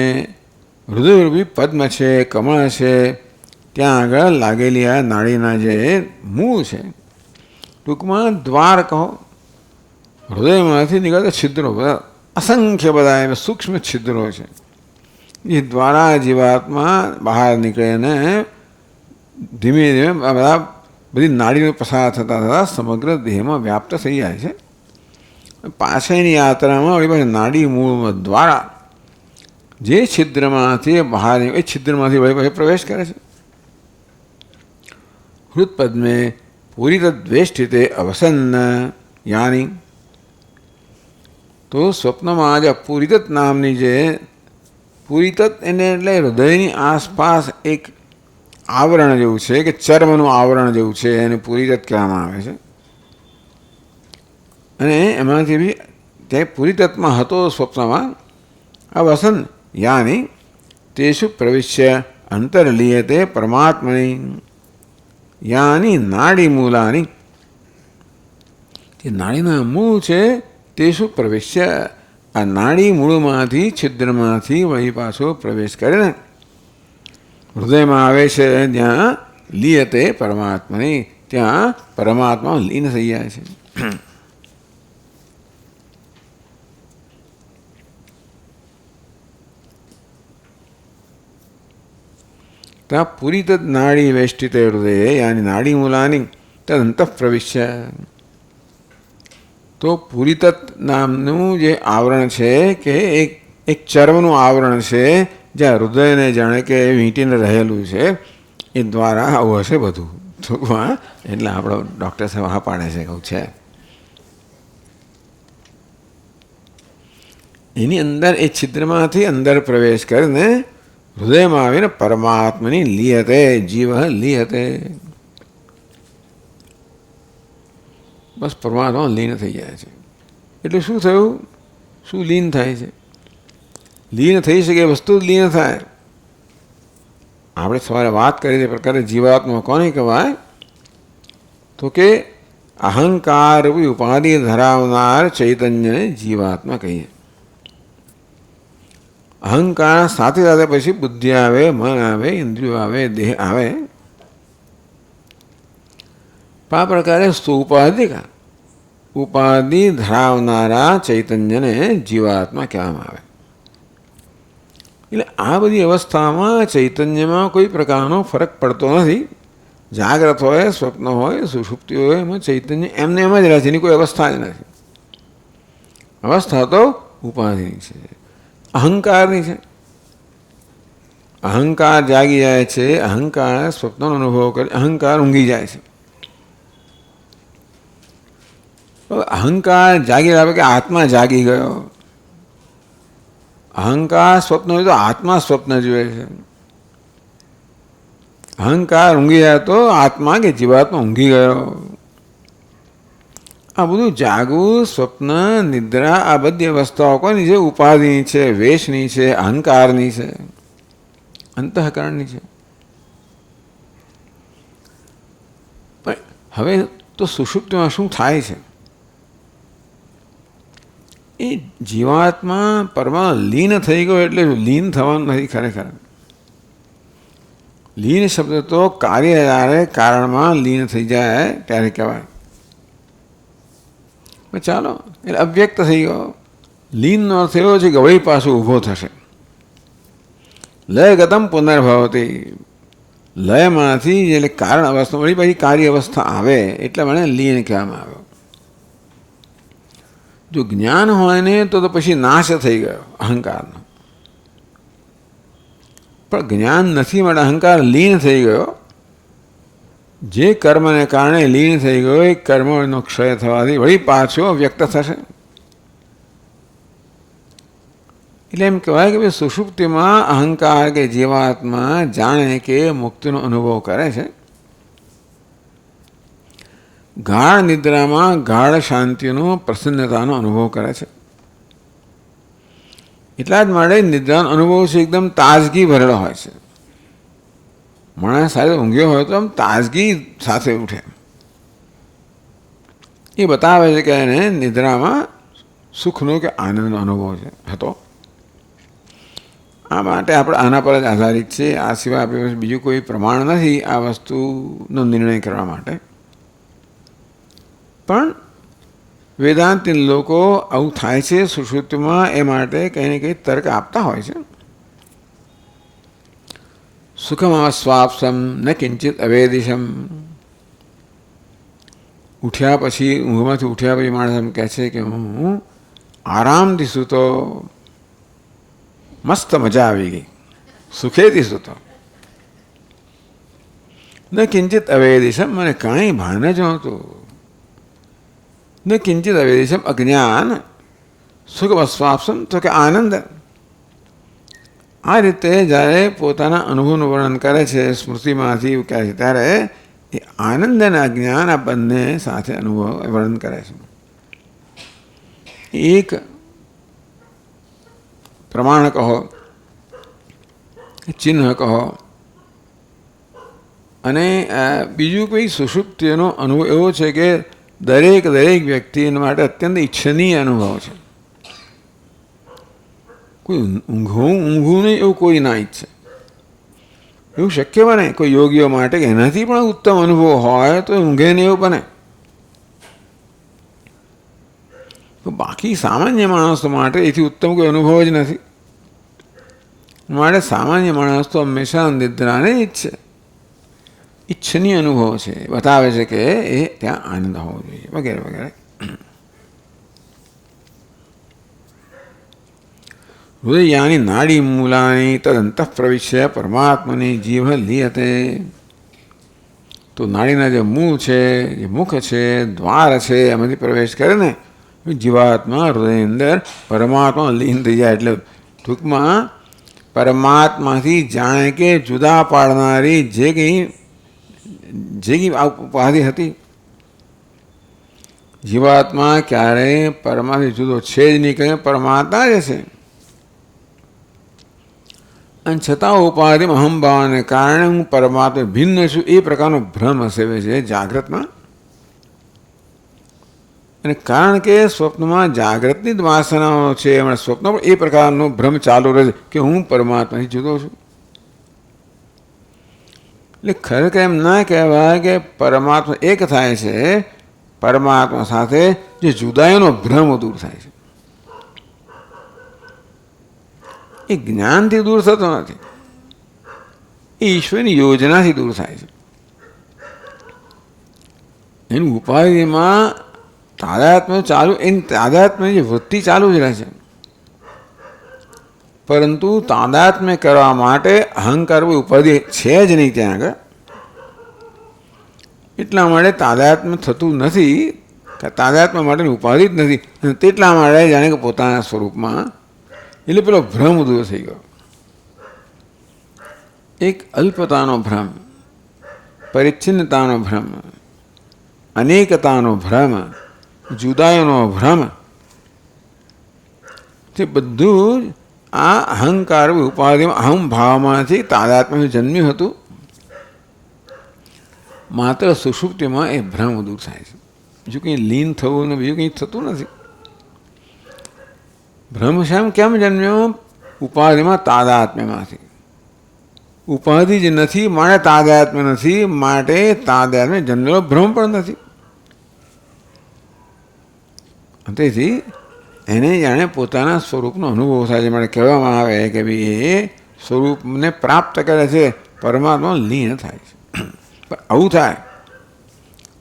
હૃદયરૂપી પદ્મ છે, કમળ છે, ત્યાં આગળ લાગેલી આ નાડીના જે મૂળ છે, ટૂંકમાં દ્વાર કહો. હૃદયમાંથી નીકળતા છિદ્રો બધા, અસંખ્ય બધા એવા સૂક્ષ્મ છિદ્રો છે. એ દ્વારા જીવાત્મા બહાર નીકળીને ધીમે ધીમે આ બધા બધી નાડીનો પસાર થતાં થતાં સમગ્ર દેહમાં વ્યાપ્ત થઈ જાય છે. પાછળની યાત્રામાં વળી પાછી નાડી મૂળ દ્વારા જે છિદ્રમાંથી બહાર એ છિદ્રમાંથી વળી પાછી પ્રવેશ કરે છે. હૃદપદ્મે પૂરિતદ્વેષ્ટિતે અવસન્ન યાની, તો સ્વપ્નમાં જે પૂરિતત નામની જે પૂરિતત એને એટલે હૃદયની આસપાસ એક આવરણ જેવું છે કે ચર્મનું આવરણ જેવું છે, એને પૂરિતત કહેવામાં આવે છે. અને એમાંથી બી તે પૂરિતતમાં હતો સ્વપ્નમાં અવસન યાની તેષુ પ્રવિશ્ય અંતર્લીયતે પરમાત્મની યાની નાડી મૂલાની, તે નાડીના મૂળ છે તેષુ પ્રવિશ્ય, આ નાડી મૂળમાંથી છિદ્રમાંથી વળી પાછો પ્રવેશ કરે ને હૃદયમાં આવે છે, ત્યાં લીયતે પરમાત્માની, ત્યાં પરમાત્મા લીન થઈ જાય છે. ત્યાં પૂરિત નાડી વેષ્ટિતે હૃદયે યાની નાડી મૂલાની તદંત પ્રવિશ્ય, તો પૂરિતત નામનું જે આવરણ છે કે એક ચર્મનું આવરણ છે, જ્યાં હૃદયને જાણે કે વીંટીને રહેલું છે, એ દ્વારા આવું હશે બધું. ટૂંકમાં એટલે આપણો ડૉક્ટર સાહેબ હા પાડે છે કહું છે. એની અંદર એ છિદ્રમાંથી અંદર પ્રવેશ કરીને હૃદયમાં આવીને પરમાત્માની લીયતે, જીવ લીયતે, બસ પરમાત્મા લીન થઈ જાય છે. એટલે શું થયું? શું લીન થાય છે? લીન થઈ શકે એ વસ્તુ જ લીન થાય. આપણે સવારે વાત કરી તે પ્રકારે જીવાત્મા કોને કહેવાય? તો કે અહંકાર ઉપાધિ ધરાવનાર ચૈતન્યને જીવાત્મા કહીએ. અહંકાર સાથે સાથે પછી બુદ્ધિ આવે, મન આવે, ઇન્દ્રિયો આવે, દેહ આવે. આ પ્રકારે સુઉપાધિકા ઉપાધિ ધરાવનારા ચૈતન્યને જીવાત્મા કહેવામાં આવે. એટલે આ બધી અવસ્થામાં ચૈતન્યમાં કોઈ પ્રકારનો ફરક પડતો નથી. જાગ્રત હોય, સ્વપ્ન હોય, સુષુપ્તિ હોય, એમાં ચૈતન્ય એમને એમ જ રહે છે, એની કોઈ અવસ્થા જ નથી. અવસ્થા તો ઉપાધિની છે, અહંકારની છે. અહંકાર જાગી જાય છે, અહંકાર સ્વપ્નનો અનુભવ કરે, અહંકાર ઊંઘી જાય છે. અહંકાર જાગી આવે કે આત્મા જાગી ગયો. અહંકાર સ્વપ્ન હોય તો આત્મા સ્વપ્ન જુએ છે. અહંકાર ઊંઘી જાય તો આત્મા કે જીવાત્મા ઊંઘી ગયો. આ બધું જાગવું, સ્વપ્ન, નિદ્રા, આ બધી અવસ્થાઓ કોની છે? ઉપાધિની છે, વેશની છે, અહંકારની છે, અંતઃકરણની છે. પણ હવે તો સુષુપ્તિમાં શું થાય છે? એ જીવાત્મા પરમા લીન થઈ ગયો. એટલે લીન થવાનું નથી ખરેખર. લીન શબ્દ તો કાર્ય જ્યારે કારણમાં લીન થઈ જાય ત્યારે કહેવાય. ચાલો, એટલે અવ્યક્ત થઈ ગયો. લીનનો અર્થ એવો છે કે વળી પાછું ઊભો થશે. લયગતમ પુનર્ભવતી, લયમાંથી એટલે કારણ અવસ્થા વળી પછી કાર્ય અવસ્થા આવે એટલે મને લીન કહેવામાં આવ્યો. જો જ્ઞાન હોય ને તો પછી નાશ થઈ ગયો અહંકારનો. પણ જ્ઞાન નથી માટે અહંકાર લીન થઈ ગયો. જે કર્મને કારણે લીન થઈ ગયો એ કર્મનો ક્ષય થવાથી વળી પાછો વ્યક્ત થશે. એટલે એમ કહેવાય કે ભાઈ સુષુપ્તિમાં અહંકાર કે જીવાત્મા જાણે કે મુક્તિનો અનુભવ કરે છે. ગાઢ નિદ્રામાં ગાઢ શાંતિનો પ્રસન્નતાનો અનુભવ કરે છે. એટલા જ માટે નિદ્રાનો અનુભવ છે એકદમ તાજગી ભરેલો હોય છે. માણસ સાથે ઊંઘ્યો હોય તો આમ તાજગી સાથે ઉઠે. એ બતાવે છે કે એને નિદ્રામાં સુખનો કે આનંદનો અનુભવ હતો. આ માટે આપણે આના પર જ આધારિત છે. આ સિવાય આપણી પાસે બીજું કોઈ પ્રમાણ નથી આ વસ્તુનો નિર્ણય કરવા માટે. પણ વેદાંતી લોકો આવું થાય છે સુષુપ્તિમાં એ માટે કંઈ ને કંઈ તર્ક આપતા હોય છે. સુખમાં સ્વાપસમ ન કિંચિત અવેદિશમ. ઉઠ્યા પછી ઊંઘમાંથી ઉઠ્યા પછી માણસ એમ કહે છે કે હું આરામથી સૂતો, મસ્ત મજા આવી ગઈ, સુખેથી સૂતો. ન કિંચિત અવેદિશમ, મને કાંઈ ભાન જ નહોતું. ન કિંચિત અવેદિશમ અજ્ઞાન, સુખ સ્વાપસમ તો કે આનંદ. આ રીતે જ્યારે પોતાના અનુભવનું વર્ણન કરે છે સ્મૃતિમાંથી એવું કહે છે ત્યારે એ આનંદ અને અજ્ઞાન આ બંને સાથે અનુભવ વર્ણન કરે છે. એક પ્રમાણ કહો, ચિહ્ન કહો, અને બીજું કોઈ સુષુપ્તિનો અનુભવ એવો છે કે દરેક વ્યક્તિ માટે અત્યંત ઈચ્છનીય અનુભવ છે. કોઈ ઊંઘવું નહીં એવું કોઈ ના ઈચ્છે. એવું શક્ય બને કોઈ યોગીઓ માટે કે એનાથી પણ ઉત્તમ અનુભવ હોય તો ઊંઘે ને એવું બને. તો બાકી સામાન્ય માણસો માટે એથી ઉત્તમ કોઈ અનુભવ જ નથી. માટે સામાન્ય માણસ તો હંમેશા નિદ્રાને ઈચ્છે. ઈચ્છનીય અનુભવ છે, બતાવે છે કે એ ત્યાં આનંદ હોવો જોઈએ વગેરે વગેરે. હૃદયાની નાડી મૂલાની તદંત પ્રવિશ્ય પરમાત્માની જીવ લીયતે. તો નાડીના જે મૂળ છે, જે મુખ છે, દ્વાર છે, એમાંથી પ્રવેશ કરે ને જીવાત્મા હૃદયની અંદર પરમાત્મા લીન થઈ જાય. એટલે ટૂંકમાં પરમાત્માથી જાણે કે જુદા પાડનારી જે કંઈ ઉપાધિ હતી, જીવાત્મા ક્યારેય પરમાથી જુદો છે જ નહીં, કહે પરમાત્મા જ છે. અને છતાં ઉપાધિમાં અહંભાવને કારણે હું પરમાત્મા ભિન્ન છું એ પ્રકારનો ભ્રમ સેવે છે જાગ્રતમાં. અને કારણ કે સ્વપ્નમાં જાગ્રતની જ વાસનાઓ છે, એમાં સ્વપ્ન પણ એ પ્રકારનો ભ્રમ ચાલુ રહે છે કે હું પરમાત્માથી જુદો છું. એટલે ખરેખર એમ ના કહેવાય કે પરમાત્મા એક થાય છે, પરમાત્મા સાથે જે જુદાઈનો ભ્રમ દૂર થાય છે એ જ્ઞાનથી દૂર થતો નથી, એ ઈશ્વરની યોજનાથી દૂર થાય છે. એની ઉપાધિમાં તાદાત્મ્ય ચાલુ, એની તાદાત્મ્યની વૃત્તિ ચાલુ જ રહે છે. પરંતુ તાદાત્મ્ય કરવા માટે અહંકાર ઉપાધિ છે જ નહીં ત્યાં આગળ. એટલા માટે તાદાત્મ્ય થતું નથી, તાદાત્મ્ય માટેની ઉપાધિ જ નથી. અને તેટલા માટે જાણે કે પોતાના સ્વરૂપમાં, એટલે પેલો ભ્રમ દૂર થઈ ગયો. એક અલ્પતાનો ભ્રમ, પરિચ્છિન્નતાનો ભ્રમ, અનેકતાનો ભ્રમ, જુદાઈનો ભ્રમ, તે બધું જ આ અહંકાર ઉપાધિમાં અહંભાવમાંથી તાદાત્મ્ય જન્મ્યું હતું. માત્ર સુષુપ્તિમાં એ ભ્રમ દૂર થાય છે. બીજું કંઈ લીન થવું ને બીજું કંઈ થતું નથી. ભ્રમ શ્યામ કેમ જન્મ્યો? ઉપાધિમાં તાદાત્મ્યમાંથી. ઉપાધિ જ નથી માટે તાદાત્મ્ય નથી, માટે તાદાત્મ્ય જન્મેલો ભ્રમ પણ નથી. તેથી એને જાણે પોતાના સ્વરૂપનો અનુભવ થાય છે. માટે કહેવામાં આવે કે ભાઈ એ સ્વરૂપને પ્રાપ્ત કરે છે, પરમાત્મા લીન થાય છે. પણ આવું થાય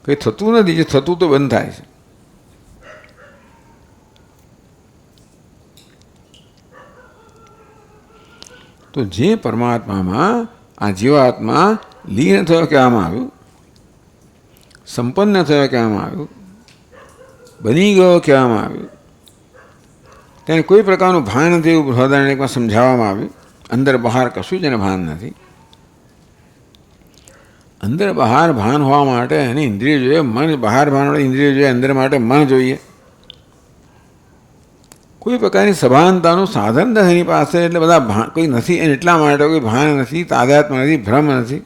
કંઈ થતું નથી, જે થતું તો બંધ થાય છે. તો તો જે પરમાત્મામાં આ જીવાત્મા લીન થયો કહેવામાં આવ્યું, સંપન્ન થયો કહેવામાં આવ્યું, બની ગયો કહેવામાં આવ્યું, તેને કોઈ પ્રકારનું ભાન નથી એવું બૃહદારણ્યકમાં સમજાવવામાં આવ્યું. અંદર બહાર કશું જ એને ભાન નથી. અંદર બહાર ભાન હોવા માટે એની ઇન્દ્રિય જોઈએ, મન બહાર ભાન વાળી ઇન્દ્રિય જોઈએ, અંદર માટે મન જોઈએ. કોઈ પ્રકારની સભાનતાનું સાધન નથી એની પાસે, એટલે બધા ભાન કોઈ નથી એને એટલા માટે કોઈ ભાન નથી, તાદાત્મ નથી, ભ્રમ નથી.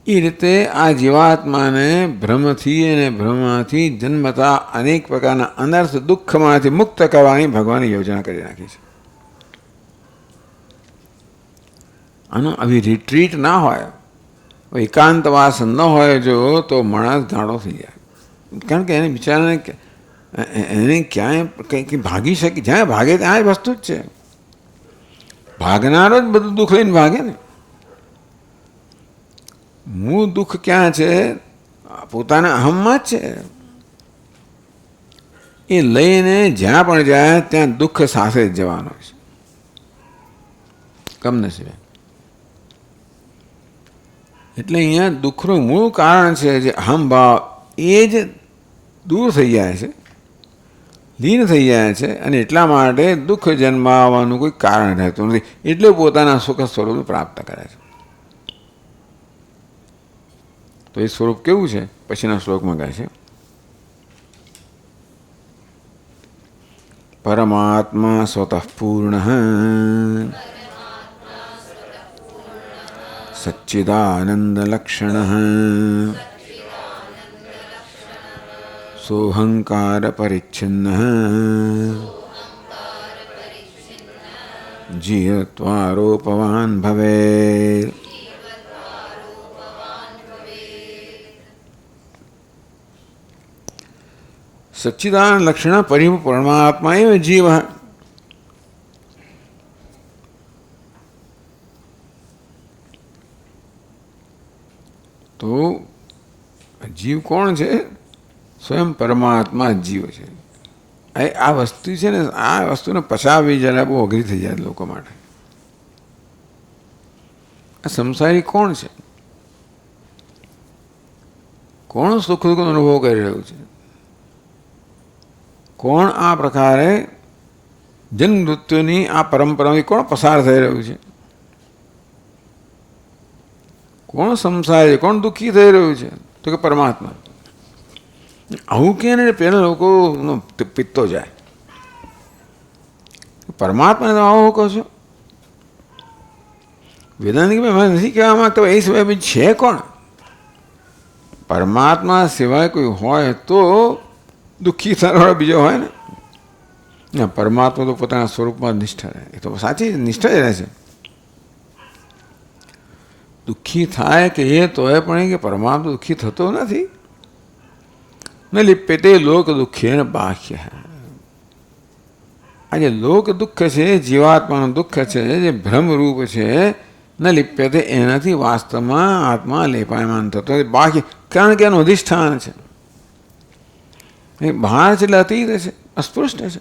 એ રીતે આ જીવાત્માને ભ્રમથી અને ભ્રમમાંથી જન્મતા અનેક પ્રકારના અનર્થ દુઃખમાંથી મુક્ત કરવાની ભગવાને યોજના કરી નાખી છે. આનો આવી રિટ્રીટ ના હોય, એકાંતવાસ ન હોય જો, તો માણસ ગાળો થઈ જાય. કારણ કે એને બિચારાને એને ક્યાંય કંઈક ભાગી શકે, જ્યાં ભાગે ત્યાં વસ્તુ જ છે. ભાગનારો જ બધું દુઃખ લઈને ભાગે ને. મૂળ દુઃખ ક્યાં છે? પોતાના અહમમાં જ છે. એ લઈને જ્યાં પણ જાય ત્યાં દુઃખ સાથે જ જવાનો છે, કમનસીબે. એટલે અહીંયા દુઃખનું મૂળ કારણ છે જે અહમભાવ, એ જ દૂર થઈ જાય છે, લીન થઈ જાય છે, અને એટલા માટે દુઃખ જન્માવાનું કોઈ કારણ રહેતું નથી. એટલે પોતાના સુખ સ્વરૂપ પ્રાપ્ત કરે છે. તો એ સ્વરૂપ કેવું છે પછીના શ્લોકમાં કહે છે, પરમાત્મા સ્વતઃ પૂર્ણ સચ્ચિદાનંદલક્ષણ સોહંકાર પરિચ્છિન્ન જીવત્વારોપવાન ભવેત. સચ્ચિદાનંદ લક્ષણ પરિભૂ પરમાત્મા એવ જીવ. તો જીવ કોણ છે? સ્વયં પરમાત્મા જીવ છે. આ વસ્તુ છે ને, આ વસ્તુને પચાવવી જરા બહુ અઘરી થઈ જાય લોકો માટે. આ સંસારી કોણ છે? કોણ સુખ દુઃખનો અનુભવ કરી રહ્યું છે? કોણ આ પ્રકારે જન્મ મૃત્યુની આ પરંપરાથી કોણ પસાર થઈ રહ્યું છે? કોણ સંસારી, કોણ દુઃખી થઈ રહ્યું છે? તો કે પરમાત્મા. આવું કે ને પેલા લોકોનો પિત્તો જાય. પરમાત્માને તમે આવું કહો છો? વેદાંતિક ભાઈ નથી કહેવા માંગતા એ સિવાય બીજું છે કોણ? પરમાત્મા સિવાય કોઈ હોય તો દુઃખી થવાનો બીજો હોય ને. ના, પરમાત્મા તો પોતાના સ્વરૂપમાં નિષ્ઠા રહે. એ તો સાચી નિષ્ઠા જ રહે છે. દુઃખી થાય કે એ તોય પણ કે પરમાત્મા દુઃખી થતો નથી. ન લિપ્યતે લોક દુઃખેન બાહ્ય. આ જે લોક દુઃખ છે, જીવાત્માનું દુઃખ છે, જે ભ્રમરૂપ છે, ન લિપ્યતે, એનાથી વાસ્તવમાં આત્મા લેપાયમાન થતો બાહ્ય. કારણ કે એનું અધિષ્ઠાન છે. એ બહાર છે એટલે અતીત છે, અસ્પૃષ્ટ છે.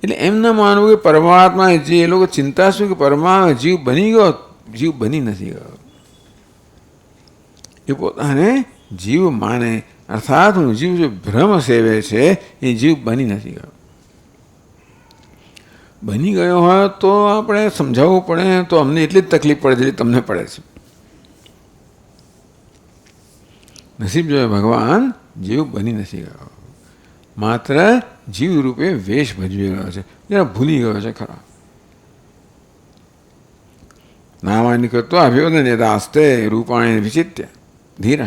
એટલે એમ ના માનવું કે પરમાત્મા જે, એ લોકો ચિંતા શું કે પરમાત્મા જીવ બની ગયો. જીવ બની નથી ગયો. એ પોતાને જીવ માને, અર્થાત હું જીવ જે ભ્રમ સેવે છે એ જીવ બની નથી ગયો. બની ગયો હોય તો આપણે સમજાવવું પડે, તો અમને એટલી જ તકલીફ પડે જેટલી તમને પડે છે. નસીબ જોઈએ ભગવાન જીવ બની નથી ગયો, માત્ર જીવ રૂપે વેશ ભજવી ગયો છે. જરા ભૂલી ગયો છે ખરા. નામાની કરતો અભિવદન યદાસ્તે રૂપાણી વિચિત્ય ધીર.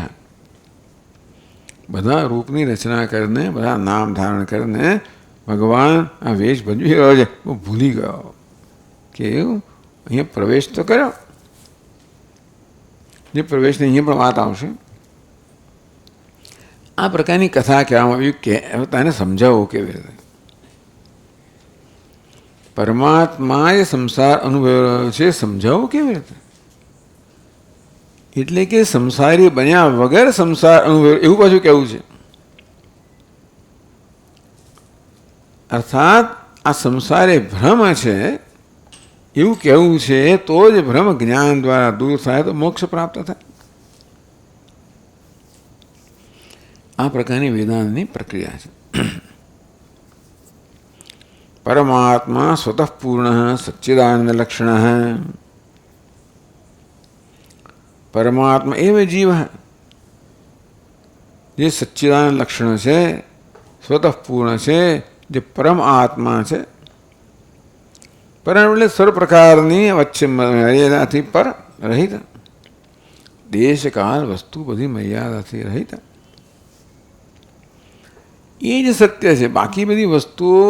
બધા રૂપની રચના કરીને, બધા નામ ધારણ કરીને ભગવાન આ વેશ ભજવી ગયો છે. હું ભૂલી ગયો કે અહીંયા પ્રવેશ તો કર્યો. જે પ્રવેશની અહીંયા પણ વાત આવશે. આ પ્રકારની કથા કહેવામાં આવ્યું કે તને સમજાવો કેવી રીતે. પરમાત્મા એ સંસાર અનુભવી રહ્યો છે, સમજાવો કેવી રીતે. એટલે કે સંસારી બન્યા વગર સંસાર અનુભવ, એવું પાછું કેવું છે. અર્થાત આ સંસાર એ ભ્રમ છે એવું કહેવું છે, તો જ ભ્રમ જ્ઞાન દ્વારા દૂર થાય તો મોક્ષ પ્રાપ્ત થાય. આ પ્રકારની વેદાંતની પ્રક્રિયા છે. પરમાત્મા સ્વતઃ પૂર્ણ સચ્ચિદાનંદ લક્ષણ. પરમાત્મા એવ જીવ, જે સચ્ચિદાનંદ લક્ષણ છે, સ્વતઃ પૂર્ણ છે, જે પરમ આત્મા છે. પરમ એટલે સર્વ પ્રકારની વચ્ચે મર્યાદાથી પર રહિત, દેશકાળ વસ્તુ બધી મર્યાદાથી રહિત. એ જ સત્ય છે. બાકી બધી વસ્તુઓ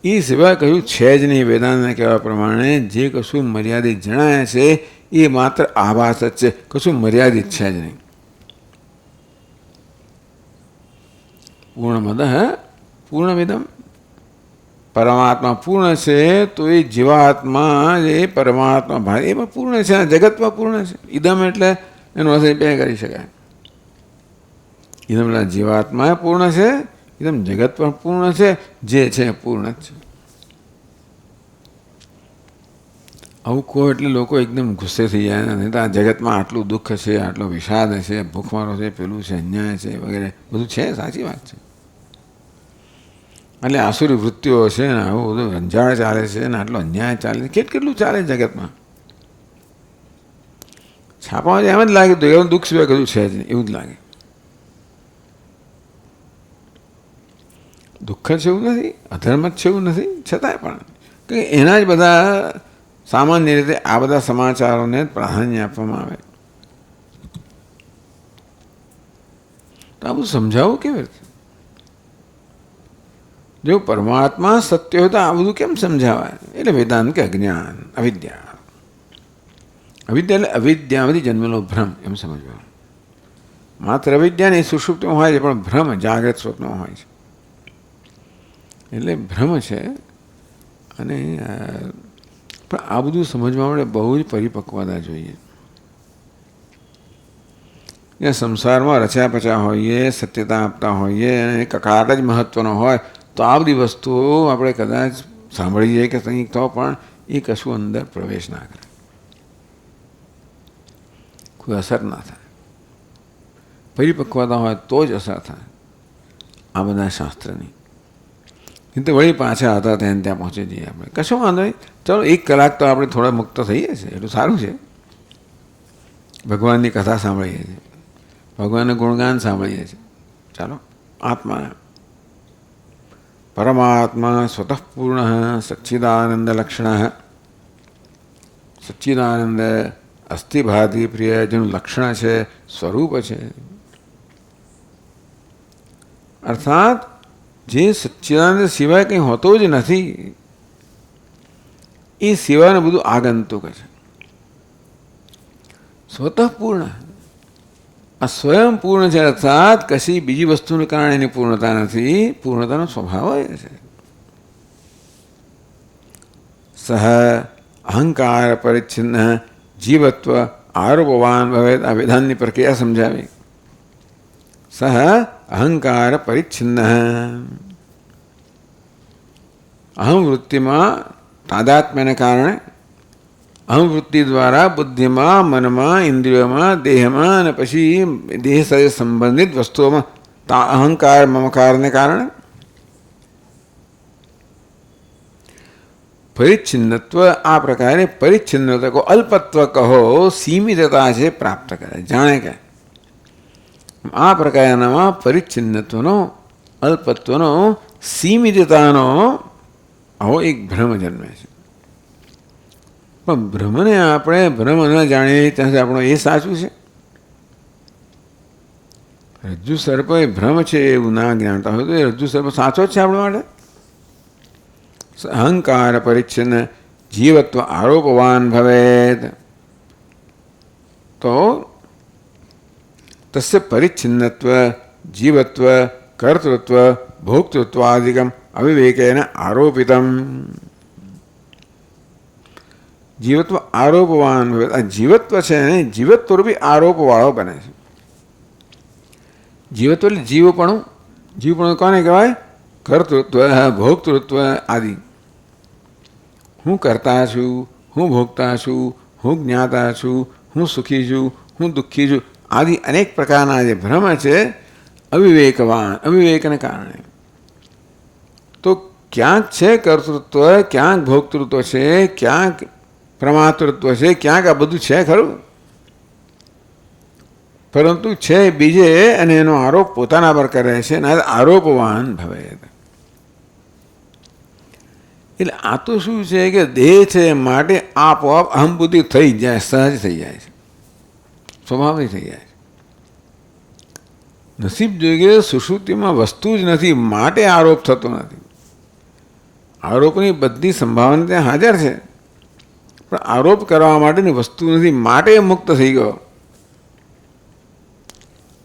એ સિવાય કહ્યું છે જ નહીં. વેદાંતના કહેવા પ્રમાણે જે કશું મર્યાદિત જણાય છે એ માત્ર આભાસ જ છે, કશું મર્યાદિત છે જ નહીં. પૂર્ણમદ પૂર્ણમિદમ. પરમાત્મા પૂર્ણ છે તો એ જીવાત્મા જે પરમાત્મા ભાઈ એમાં પૂર્ણ છે, જગતમાં પૂર્ણ છે. ઇદમ એટલે એનો અર્થ બે કરી શકાય. ઇદમ એટલે જીવાત્મા પૂર્ણ છે, ઇદમ જગત પણ પૂર્ણ છે, જે છે પૂર્ણ જ છે. આવું કહો એટલે લોકો એકદમ ગુસ્સે થઈ જાય. નહીં તો આ જગતમાં આટલું દુઃખ છે, આટલો વિષાદ છે, ભૂખમારો છે, પેલું છે, અન્યાય છે વગેરે બધું છે. સાચી વાત છે. એટલે આસુરી વૃત્તિઓ છે ને આવું બધું રંજાણ ચાલે છે ને આટલો અન્યાય ચાલે છે. કેટલું ચાલે જગતમાં. છાપામાં એમ જ લાગે તો એવું દુઃખ સિવાય કશું છે જ નહીં એવું જ લાગે. દુઃખ છે એવું નથી, અધર્મ જ છે એવું નથી, છતાંય પણ કે એના જ બધા સામાન્ય રીતે આ બધા સમાચારોને પ્રાધાન્ય આપવામાં આવે. તો આ બધું સમજાવવું કેવી રીતે? જો પરમાત્મા સત્ય હોય તો આ બધું કેમ સમજાવાય? એટલે વેદાંત કે અજ્ઞાન, અવિદ્યા. અવિદ્યા એટલે અવિદ્યામાંથી જન્મેલો ભ્રમ એમ સમજવાનું. માત્ર અવિદ્યા નહીં, સુષુપ્તમાં હોય છે પણ ભ્રમ જાગ્રત સ્વપ્નમાં હોય છે. એટલે ભ્રમ છે. અને પણ આ બધું સમજવા માટે બહુ જ પરિપક્વતા જોઈએ. સંસારમાં રચ્યા પચ્યા હોઈએ, સત્યતા આપતા હોઈએ અને કકાટ જ મહત્વનો હોય તો આ બધી વસ્તુઓ આપણે કદાચ સાંભળીએ કે કંઈક તો પણ એ કશું અંદર પ્રવેશ ના કરે, કોઈ અસર ના થાય. પરિપક્વતા હોય તો જ અસર થાય આ બધા શાસ્ત્રની. નહીં તો વળી પાછા હતા ત્યાં ત્યાં પહોંચી જઈએ આપણે. કશો વાંધો નહીં, ચાલો 1 કલાક તો આપણે થોડા મુક્ત થઈએ છીએ, એટલું સારું છે. ભગવાનની કથા સાંભળીએ છીએ, ભગવાનનું ગુણગાન સાંભળીએ છીએ. ચાલો આત્મા પરમાત્મા સ્વતઃ પૂર્ણ સચ્ચિદાનંદ લક્ષણ. સચ્ચિદાનંદ અસ્થિભાતિ પ્રિય જેનું લક્ષણ છે, સ્વરૂપ છે. અર્થાત જે સચ્ચિદાનંદ સિવાય કંઈ હોતો જ નથી એ સિવાયનું બધું આગંતુક છે. સ્વતઃ પૂર્ણ, આ સ્વયં પૂર્ણ છે. અર્થાત કશી બીજી વસ્તુને કારણે એની પૂર્ણતા નથી, પૂર્ણતાનો સ્વભાવ છે. સહ અહંકાર પરિચ્છિન્ન જીવત્વ આરોપવાન ભવે. આ વેદાંતની પ્રક્રિયા સમજાવી. સહ અહંકાર પરિચ્છિન્ન, અહમ વૃત્તિમાં તાદાત્મ્યને કારણે, અહમ વૃત્તિ દ્વારા બુદ્ધિમાં, મનમાં, ઇન્દ્રિયોમાં, દેહમાં અને પછી દેહ સાથે સંબંધિત વસ્તુઓમાં અહંકાર મમકારને કારણે પરિચ્છિન્નત્વ. આ પ્રકારે પરિચ્છિન્નતા કહો, અલ્પત્વ કહો, સીમિતતા છે પ્રાપ્ત કરે. જાણે કે આ પ્રકારનામાં પરિચ્છિન્નત્વનો, અલ્પત્વનો, સીમિતતાનો આવો એક ભ્રમ જન્મે છે. પણ ભ્રમને આપણે ભ્રમ ન જાણીએ ત્યાં આપણો એ સાચું છે. રજ્જુ સર્પ એ ભ્રમ છે એવું ના જાણતા હોય તો એ રજ્જુ સર્પ સાચો જ છે આપણા માટે. અહંકાર પરિચ્છિન્ન જીવત્વ આરોપવાન ભવેત. તો તસ્ય પરિચ્છિન્નત્વ જીવત્વ કર્તૃત્વ ભોક્તૃત્વાદિકમ અવિવેકેન આરોપિતમ. જીવત્વ આરોપવાન, આ જીવત્વ છે ને જીવત્વ રૂપી આરોપવાળો બને છે. જીવત્વ એટલે જીવપણું. જીવપણું કોને કહેવાય? કર્તૃત્વ ભોક્તૃત્વ આદિ. હું કરતા છું, હું ભોગતા છું, હું જ્ઞાતા છું, હું સુખી છું, હું દુઃખી છું આદિ અનેક પ્રકારના જે ભ્રમ છે અવિવેકવાન, અવિવેકને કારણે. તો ક્યાંક છે કર્તૃત્વ, ક્યાંક ભોક્તૃત્વ છે, ક્યાંક પ્રમાતૃત્વ છે, ક્યાંક આ બધું છે ખરું, પરંતુ છે બીજે અને એનો આરોપ પોતાના પર કરે છે અને આરોપવાન ભવે. એટલે આ તો શું છે કે દેહ છે માટે આપોઆપ અહમ બુદ્ધિ થઈ જાય, સહજ થઈ જાય છે, સ્વભાવથી થઈ જાય છે. નસીબ જોઈએ સુષુપ્તિમાં વસ્તુ જ નથી માટે આરોપ થતો નથી. આરોપની બધી સંભાવના ત્યાં હાજર છે, પણ આરોપ કરવા માટેની વસ્તુ નથી માટે મુક્ત થઈ ગયો.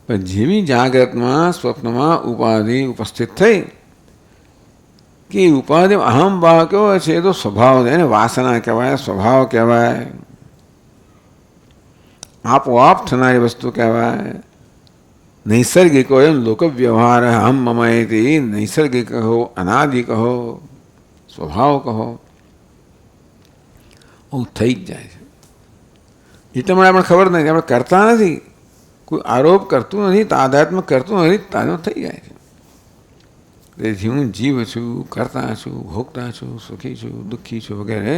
પણ જેવી જાગ્રતમાં સ્વપ્નમાં ઉપાધિ ઉપસ્થિત થઈ કે ઉપાધિ અહમ ભાવ કેવો છે, એ તો સ્વભાવ, એને વાસના કહેવાય, સ્વભાવ કહેવાય, આપોઆપ થનારી વસ્તુ કહેવાય. નૈસર્ગિક હોય એમ લોક વ્યવહાર અહમ મમયતી, નૈસર્ગિક કહો, અનાદિ કહો, સ્વભાવ કહો, થઈ જ જાય છે. એટલે મને આપણે ખબર નથી, આપણે કરતા નથી, કોઈ આરોપ કરતું નથી, તાદાત્મ્ય કરતું નથી, તાજો થઈ જાય છે. તેથી હું જીવ છું, કરતા છું, ભોગતા છું, સુખી છું, દુઃખી છું વગેરે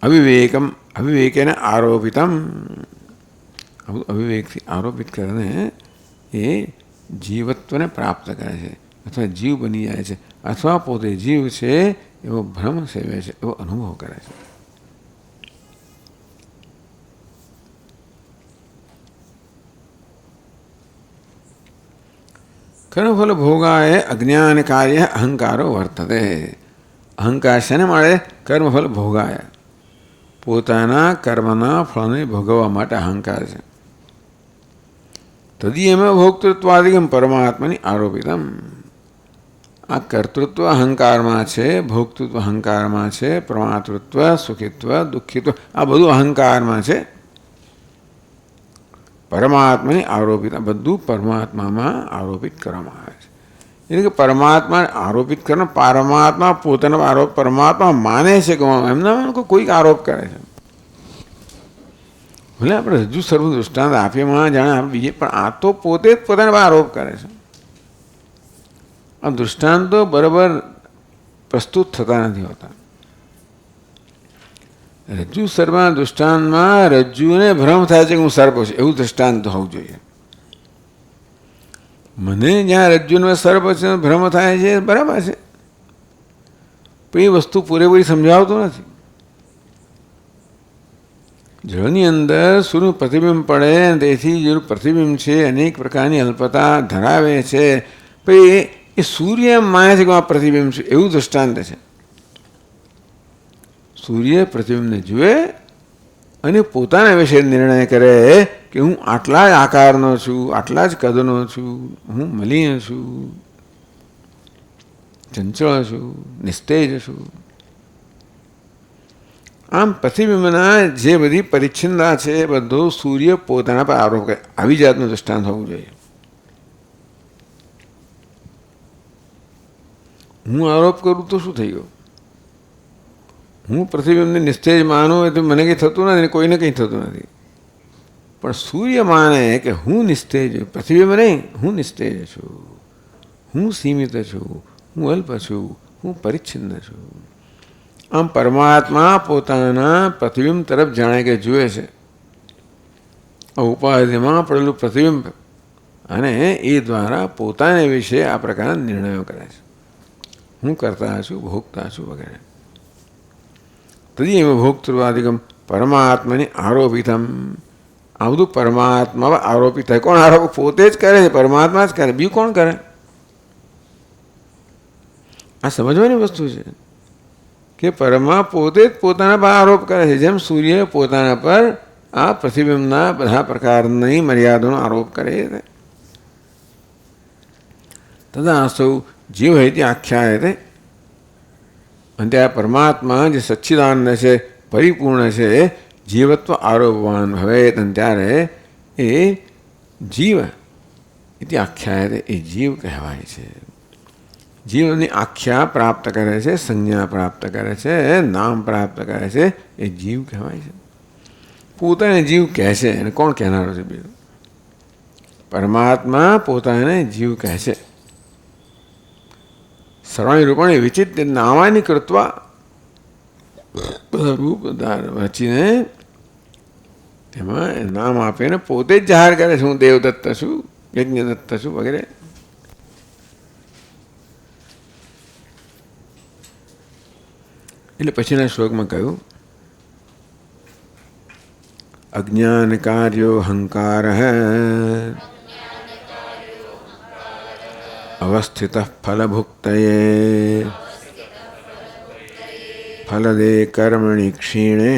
અવિવેકમ, અવિવેકેને આરોપિતમ, અવિવેકથી આરોપિત કરીને એ જીવત્વને પ્રાપ્ત કરે છે, અથવા જીવ બની જાય છે, અથવા પોતે જીવ છે એવો ભ્રમ સેવે છે, એવો અનુભવ કરે છે. કર્મફલ ભોગાય અજ્ઞાન કાર્ય અહંકારો વર્તતે. અહંકાર શેને મળે? કર્મફલ ભોગાય, પોતાના કર્મના ફળને ભોગવવા માટે અહંકાર છે. તદીયમાં ભોક્તૃત્વાદિકમ પરમાત્માની આરોપિતમ. આ કર્તૃત્વ અહંકારમાં છે, ભોક્તૃત્વ અહંકારમાં છે, પ્રમાતૃત્વ, સુખિત્વ, દુઃખિત્વ આ બધું અહંકારમાં છે. પરમાત્માની આરોપિત, બધું પરમાત્મામાં આરોપિત કરવામાં આવે છે. એટલે કે પરમાત્મા આરોપિત કરે, પરમાત્મા પોતાનો આરોપ પરમાત્મા માને છે કે એમના કોઈક આરોપ કરે છે. ભલે આપણે હજુ સર્વ દૃષ્ટાંત આપીએ જાણે બીજે, પણ આ તો પોતે જ પોતાના આરોપ કરે છે. આ દૃષ્ટાંતો બરાબર પ્રસ્તુત થતા નથી હોતા. રજ્જુ સર્પના દૃષ્ટાંતમાં રજ્જુને ભ્રમ થાય છે કે હું સર્પ છું, એવું દૃષ્ટાંત હોવું જોઈએ. મને જ્યાં રજ્જુને સર્પ છે ભ્રમ થાય છે બરાબર છે, પણ એ વસ્તુ પૂરેપૂરી સમજાવતું નથી. જળની અંદર સૂર્યનું પ્રતિબિંબ પડે, તેથી જે પ્રતિબિંબ છે અનેક પ્રકારની અલ્પતા ધરાવે છે, પણ એ સૂર્ય માને છે કે આ પ્રતિબિંબ છે, એવું દૃષ્ટાંત છે. સૂર્ય પ્રતિબિંબને જુએ અને પોતાના વિશે નિર્ણય કરે કે હું આટલા જ આકારનો છું, આટલા જ કદનો છું, હું મલિન છું, ચંચળ છું, નિસ્તેજ છું. આમ પ્રતિબિંબના જે બધી પરિચ્છિન્નતા છે એ બધું સૂર્ય પોતાના પર આરોપ કરે. આવી જાતનું દૃષ્ટાંત હોવું જોઈએ. હું આરોપ કરું તો શું થઈ ગયું? હું પ્રતિબિંબને નિસ્તેજ માનું એટલે મને કંઈ થતું નથી, કોઈને કંઈ થતું નથી. પણ સૂર્ય માને કે હું નિસ્તેજ, પ્રતિબિંબ નહીં, હું નિસ્તેજ છું, હું સીમિત છું, હું અલ્પ છું, હું પરિચ્છિન્ન છું. આમ પરમાત્મા પોતાના પ્રતિબિંબ તરફ જાણે કે જુએ છે, ઉપાધિમાં પડેલું પ્રતિબિંબ, અને એ દ્વારા પોતાને વિશે આ પ્રકારના નિર્ણયો કરે છે. હું કરતા છું, ભોગતા છું વગેરે. તદી એમ ભોક્તૃવાદિકમ પરમાત્માની આરોપિતમ. આ બધું પરમાત્મા આરોપિત થાય. કોણ આરોપ? પોતે જ કરે છે, પરમાત્મા જ કરે, બીજું કોણ કરે? આ સમજવાની વસ્તુ છે કે પરમા પોતે જ પોતાના પર આરોપ કરે છે, જેમ સૂર્ય પોતાના પર આ પ્રતિબિંબના બધા પ્રકારની મર્યાદાનો આરોપ કરે છે. તદા સૌ જીવ હૈતી આખ્યાયતે. અને ત્યાં પરમાત્મા જે સચ્ચિદાનંદ છે, પરિપૂર્ણ છે, જીવત્વ આરોપવાન હવે ત્યારે એ જીવ એટલે આખ્યાયતે, એ જીવ કહેવાય છે. જીવની આખ્યા પ્રાપ્ત કરે છે, સંજ્ઞા પ્રાપ્ત કરે છે, નામ પ્રાપ્ત કરે છે, એ જીવ કહેવાય છે. પોતાને જીવ કહે છે અને કોણ કહેનારો છે બીજું? પરમાત્મા પોતાને જીવ કહે છે. સર્વાણી રૂપાણી વિચિત્ર નામાની કૃત્વા, રૂપ રચીને એમાં નામ આપીને પોતે જ જાહેર કરે છે હું દેવદત્ત છું, યજ્ઞદત્ત છું વગેરે. એટલે પછીના શ્લોકમાં કહ્યું અજ્ઞાન કાર્યો અહંકાર અવસ્થિત ફલભુક્તયે ફલદે કર્મણિ ક્ષીણે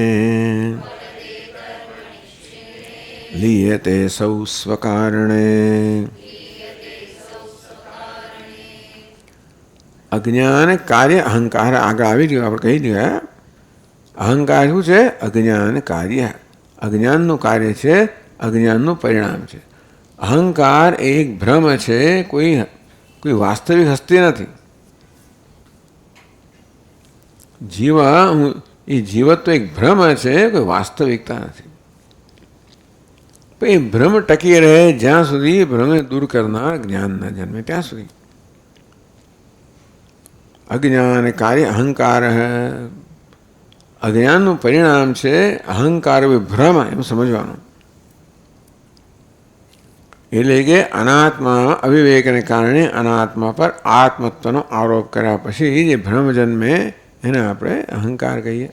લીયતે સૌ સ્વકારણે. અજ્ઞાન કાર્ય અહંકાર આગળ આવી ગયું. આપણે કહી દીધું અહંકાર શું છે? અજ્ઞાન કાર્ય. અજ્ઞાનનું કાર્ય છે, અજ્ઞાનનું પરિણામ છે. અહંકાર એક ભ્રમ છે, કોઈ વાસ્તવિક હસ્તી નથી. એ જીવત તો એક ભ્રમ છે, કોઈ વાસ્તવિકતા નથી. એ ભ્રમ ટકી રહે જ્યાં સુધી ભ્રમને દૂર કરનાર જ્ઞાન ન જન્મે ત્યાં સુધી. અજ્ઞાન કાર્ય અહંકાર, અજ્ઞાનનું પરિણામ છે અહંકાર ભ્રમ, એમ સમજવાનું. એટલે કે અનાત્મા અવિવેકને કારણે અનાત્મા પર આત્મત્વનો આરોપ કર્યા પછી જે ભ્રમ જન્મે એને આપણે અહંકાર કહીએ.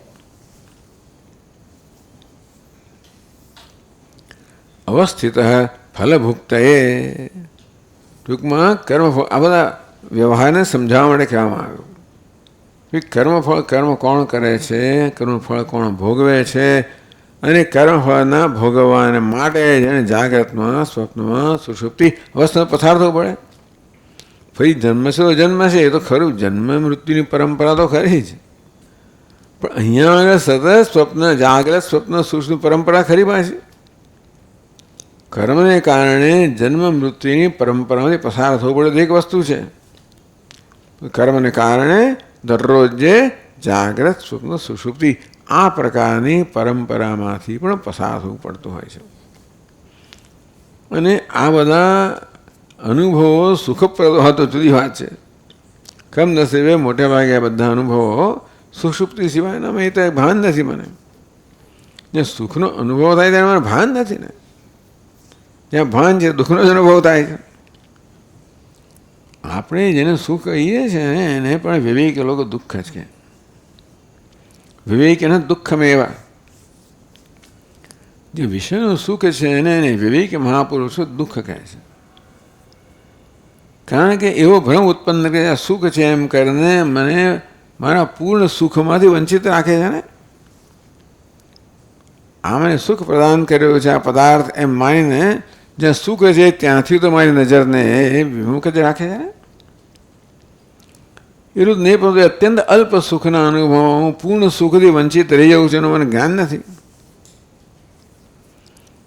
અવસ્થિત ફલભુક્તએ, ટૂંકમાં કર્મફળ, આ બધા વ્યવહારને સમજાવવા માટે કહેવામાં આવ્યું. કર્મફળ કર્મ કોણ કરે છે, કર્મફળ કોણ ભોગવે છે, અને કર્મફળના ભોગવવાને માટે જેને જાગ્રતમાં, સ્વપ્નમાં, સુષુપ્તિ અવસ્થામાં પસાર થવું પડે. ફરી જન્મશે તો જન્મશે, એ તો ખરું, જન્મ મૃત્યુની પરંપરા તો ખરી જ. પણ અહીંયા આગળ સતત સ્વપ્ન, જાગ્રત સ્વપ્ન સુષુપ્તિ પરંપરા ખરી પાછી. કર્મને કારણે જન્મ મૃત્યુની પરંપરામાંથી પસાર થવું પડે તો એક વસ્તુ છે. કર્મને કારણે દરરોજ જે જાગ્રત સ્વપ્ન સુષુપ્તિ આ પ્રકારની પરંપરામાંથી પણ પસાર થવું પડતું હોય છે. અને આ બધા અનુભવો સુખપ્રદ હોય તો જુદી વાત છે. કમનસીબે મોટે ભાગે બધા અનુભવો સુષુપ્તિ સિવાયના એ તો ભાન નથી મને. જે સુખનો અનુભવ થાય ત્યારે મને ભાન નથી ને. જ્યાં ભાન છે દુઃખનો જ અનુભવ થાય છે. આપણે જેને સુખ કહીએ છીએ એને પણ વિવેક લોકો દુઃખ જ કહે. વિવેક એને દુઃખમેવા. જે વિષયનું સુખ છે એને વિવેક મહાપુરુષો દુઃખ કહે છે. કારણ કે એવો ભ્રમ ઉત્પન્ન કરે સુખ છે એમ કરીને મને મારા પૂર્ણ સુખમાંથી વંચિત રાખે છે ને. આ મને સુખ પ્રદાન કર્યો છે આ પદાર્થ એમ માનીને જ્યાં સુખ છે ત્યાંથી તો મારી નજરને વિમુખ જ રાખે છે ને. એટલું જ નહીં, પરંતુ અત્યંત અલ્પ સુખના અનુભવ હું પૂર્ણ સુખથી વંચિત રહી જાઉં છું એનું મને જ્ઞાન નથી.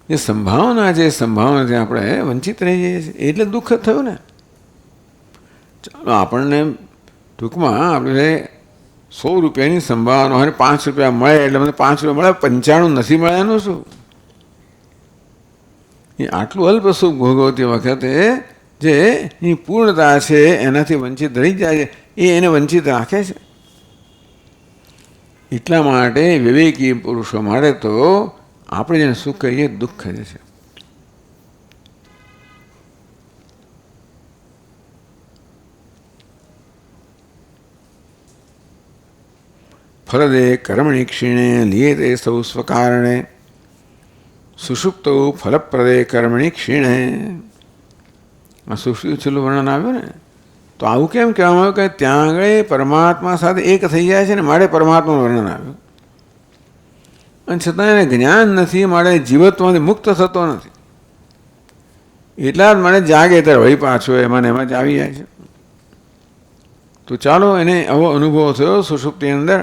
જે સંભાવના છે એ સંભાવનાથી આપણે વંચિત રહી જઈએ છીએ એટલે દુઃખ થયું ને. ચાલો આપણને ટૂંકમાં આપણે 100 રૂપિયાની સંભાવના હોય 5 રૂપિયા મળે એટલે મને 5 રૂપિયા મળે, 95 નથી મળે એનું શું? એ આટલું અલ્પ સુખ ભોગવતી વખતે જે એની પૂર્ણતા છે એનાથી વંચિત રહી જાય છે, એ એને વંચિત રાખે છે. એટલા માટે વિવેકી પુરુષો માટે તો આપણે જેને સુખ કહીએ દુઃખ જ છે. ફલદે કર્મણિ ક્ષીણે લીયતે સૌ સ્વકારણે સુષુપ્તો ફલપ્રદે કર્મણિ ક્ષીણે. આ સુષુપ્તિ છેલ્લું વર્ણન આવ્યું ને, તો આવું કેમ કહેવામાં આવ્યું કે ત્યાં આગળ પરમાત્મા સાથે એક થઈ જાય છે ને માટે પરમાત્માનું વર્ણન આવ્યું. અને છતાં એને જ્ઞાન નથી માટે જીવત્વમાંથી મુક્ત થતો નથી. એટલા જ મને જાગે ત્યારે વળી પાછો એમાં એમાં જ આવી જાય છે. તો ચાલો એને આવો અનુભવ થયો સુષુપ્તિ અંદર.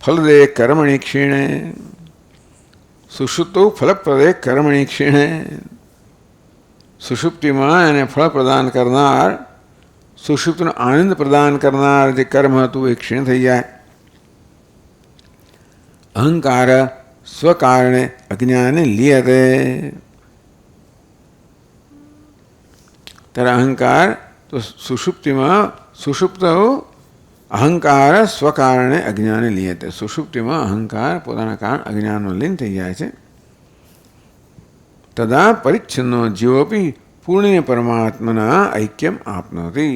ફલદે કર્મણિ ક્ષીણે સુષુપ્તો ફલપ્રદે કર્મણિ ક્ષીણે. સુષુપ્તિમાં એને ફળ પ્રદાન કરનાર સુષુપ્તનો આનંદ પ્રદાન કરનાર જે કર્મ હતું એ ક્ષીણ થઈ જાય. અહંકાર સ્વકારણે અજ્ઞાને લીયતે, ત્યારે અહંકાર તો સુષુપ્તિમાં સુષુપ્ત અહંકાર સ્વકારણે અજ્ઞાને લીયતે, સુષુપ્તિમાં અહંકાર પોતાના કારણ અજ્ઞાનનો લીન થઈ જાય છે. તદા પરિચ્છિન્નો જીવોપી પૂર્ણેન પરમાત્મના ઐક્યમ આપનોતિ,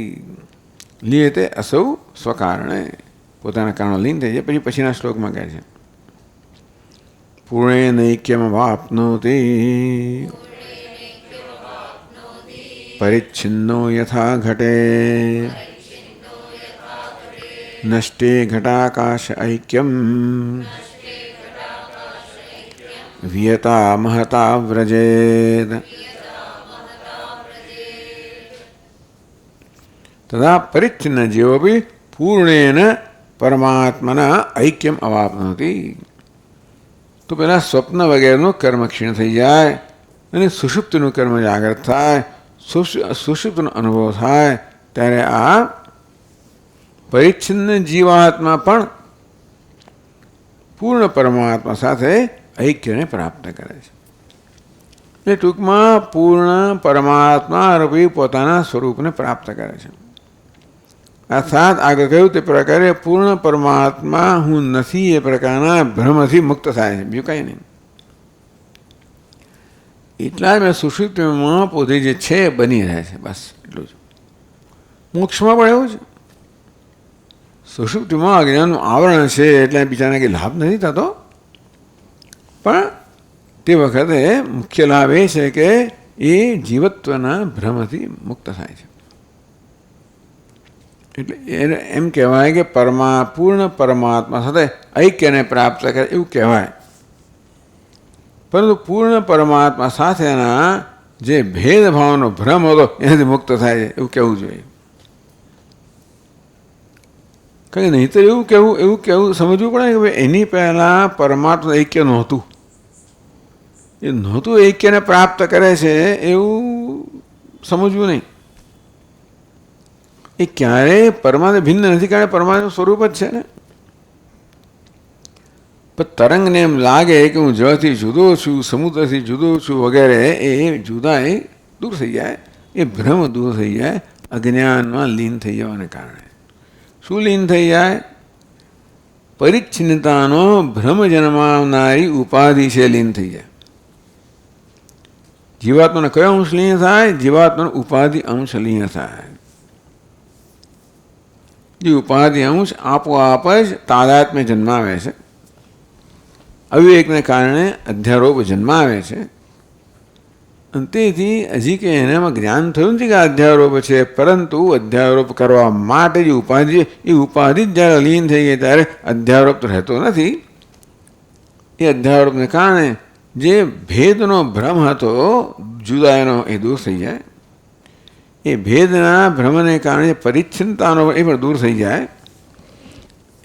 લીયતે અસૌ સ્વકારણે, પોતાના કારણો લીન થઈ જાય. પછીના શ્લોકમાં કહે છે પૂર્ણેન ઐક્યમ વાપ્નોતિ પરિચ્છિન્નો યથા ઘટે નષ્ટે ઘટાકાશ ઐક્યમ વિયતા મહતા વ્રજેદ. તદા પરિચ્છિન્ન જીવોપી પૂર્ણેન પરમાત્મના ઐક્યમ અવાપ્નોતિ, તો પહેલાં સ્વપ્ન વગેરેનું કર્મ ક્ષીણ થઈ જાય અને સુષુપ્તિનું કર્મ જાગૃત થાય, સુષુપ્તનો અનુભવ થાય, ત્યારે આ પરિચ્છિન્ન જીવાત્મા પણ પૂર્ણ પરમાત્મા સાથે ઐક્યને પ્રાપ્ત કરે છે. એટલે ટૂંકમાં પૂર્ણ પરમાત્મા રૂપી પોતાના સ્વરૂપને પ્રાપ્ત કરે છે. અર્થાત આગળ કહ્યું તે પ્રકારે પૂર્ણ પરમાત્મા હું નથી એ પ્રકારના ભ્રમથી મુક્ત થાય છે, બીજું કંઈ નહીં. એટલા મેં સુષુપ્તિમાં પોતે જે છે બની રહે છે, બસ એટલું જ. મોક્ષમાં પણ એવું છે. સુષુપ્તિમાં અજ્ઞાનનું આવરણ છે એટલે બિચારાને કંઈ લાભ નથી થતો, પણ તે વખતે મુખ્ય લાભ એ છે કે એ જીવત્વના ભ્રમથી મુક્ત થાય છે. એટલે એને એમ કહેવાય કે પૂર્ણ પરમાત્મા સાથે ઐક્યને પ્રાપ્ત કરે એવું કહેવાય. પરંતુ પૂર્ણ પરમાત્મા સાથેના જે ભેદભાવનો ભ્રમ હતો એનાથી મુક્ત થાય છે એવું કહેવું જોઈએ. કંઈ નહીંતર એવું કહેવું સમજવું પડે કે ભાઈ એની પહેલાં પરમાત્મા ઐક્ય નહોતું, એ નહોતું ઐક્યને પ્રાપ્ત કરે છે એવું સમજવું નહીં. એ ક્યારેય પરમાત્મા ભિન્ન નથી, કારણ પરમાત્માનું સ્વરૂપ જ છે ને. પણ તરંગને એમ લાગે કે હું જળથી જુદો છું, સમુદ્રથી જુદો છું વગેરે, એ જુદાઈ દૂર થઈ જાય, એ ભ્રમ દૂર થઈ જાય અજ્ઞાનમાં લીન થઈ જવાને કારણે. શું લીન થઈ જાય? પરિચ્છિન્નતાનો ભ્રમ જન્માવનારી ઉપાધિ છે લીન થઈ જાય. જીવાત્માનો કયો અંશ લીન થાય? જીવાત્માનો ઉપાધિ અંશ લીન થાય. જે ઉપાધિ અંશ આપોઆપ જ તાદાત્મ્ય જન્માવે છે, અવિવેકને કારણે અધ્યારોપ જન્માવે છે. અને તેથી હજી કે એનામાં જ્ઞાન થયું નથી કે અધ્યારોપ છે, પરંતુ અધ્યારોપ કરવા માટે જે ઉપાધિ, એ ઉપાધિ જ જ્યારે લીન થઈ ગઈ ત્યારે અધ્યારોપ તો રહેતો નથી. એ અધ્યારોપને કારણે જે ભેદનો ભ્રમ હતો જુદાઈનો એ દૂર થઈ જાય. એ ભેદના ભ્રમને કારણે પરિચ્છિન્નતાનો એ પણ દૂર થઈ જાય.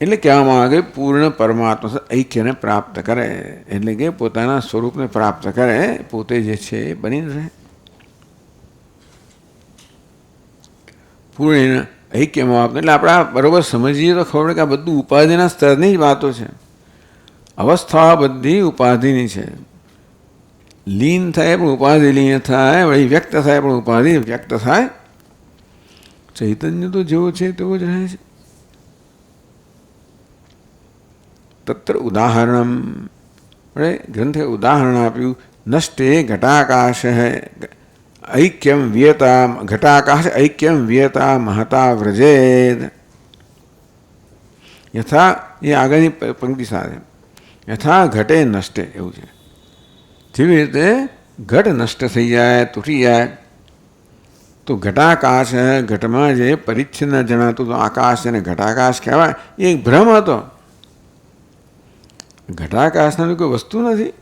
એટલે કહેવામાં આવે કે પૂર્ણ પરમાત્મા ઐક્યને પ્રાપ્ત કરે, એટલે કે પોતાના સ્વરૂપને પ્રાપ્ત કરે, પોતે જે છે એ બની રહે. પૂર્ણ ઐક્યમાં આપને એટલે આપણે બરાબર સમજીએ તો ખબર પડે કે આ બધું ઉપાધિના સ્તરની જ વાતો છે. અવસ્થા બધી ઉપાધિની છે. લીન થાય પણ ઉપાધિ લીન થાય, વળી વ્યક્ત થાય પણ ઉપાધિ વ્યક્ત થાય. ચૈતન્ય તો જેવો છે તેવો જ રહે છે. તત્ર ઉદાહરણ ગ્રંથે ઉદાહરણ આપ્યું. નષ્ટે ઘટાકાશ ઐક્યમ વિયતા, ઘટાકાશ ઐક્યમ વિયતા મહતા વ્રજેદ. યથા એ આગળની પંક્તિ સાથે યથા ઘટે નષ્ટે એવું છે. જેવી રીતે ઘટ નષ્ટ થઈ જાય, તૂટી જાય, તો ઘટાકાશ, ઘટમાં જે પરિચ્છિન્ન જણાતું તો આકાશ એને ઘટાકાશ કહેવાય. એ એક ભ્રમ હતો. ઘટાકાશની કોઈ વસ્તુ નથી.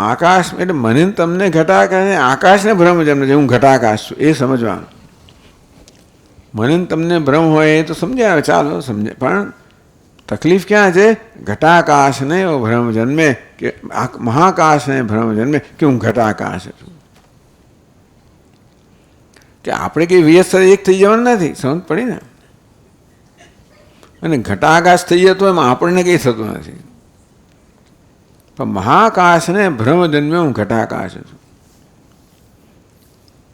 આકાશ એટલે મને તમને ઘટાકાશ, આકાશને ભ્રમ જેમ નથી હું ઘટાકાશ છું એ સમજવાનું. મને તમને ભ્રમ હોય એ તો સમજાવે, ચાલો સમજે, પણ તકલીફ ક્યાં છે? ઘટાકાશને એવો ભ્રમ જન્મે કે મહાકાશને ભ્રમ જન્મે કે હું ઘટાકાશ છું. કે આપણે કંઈ વ્યસ્ત એક થઈ જવાનું નથી, સમજ પડી ને. અને ઘટાકાશ થઈ જતો એમાં આપણને કંઈ થતું નથી. પણ મહાકાશને ભ્રમ જન્મ્યો હું ઘટાકાશ છું.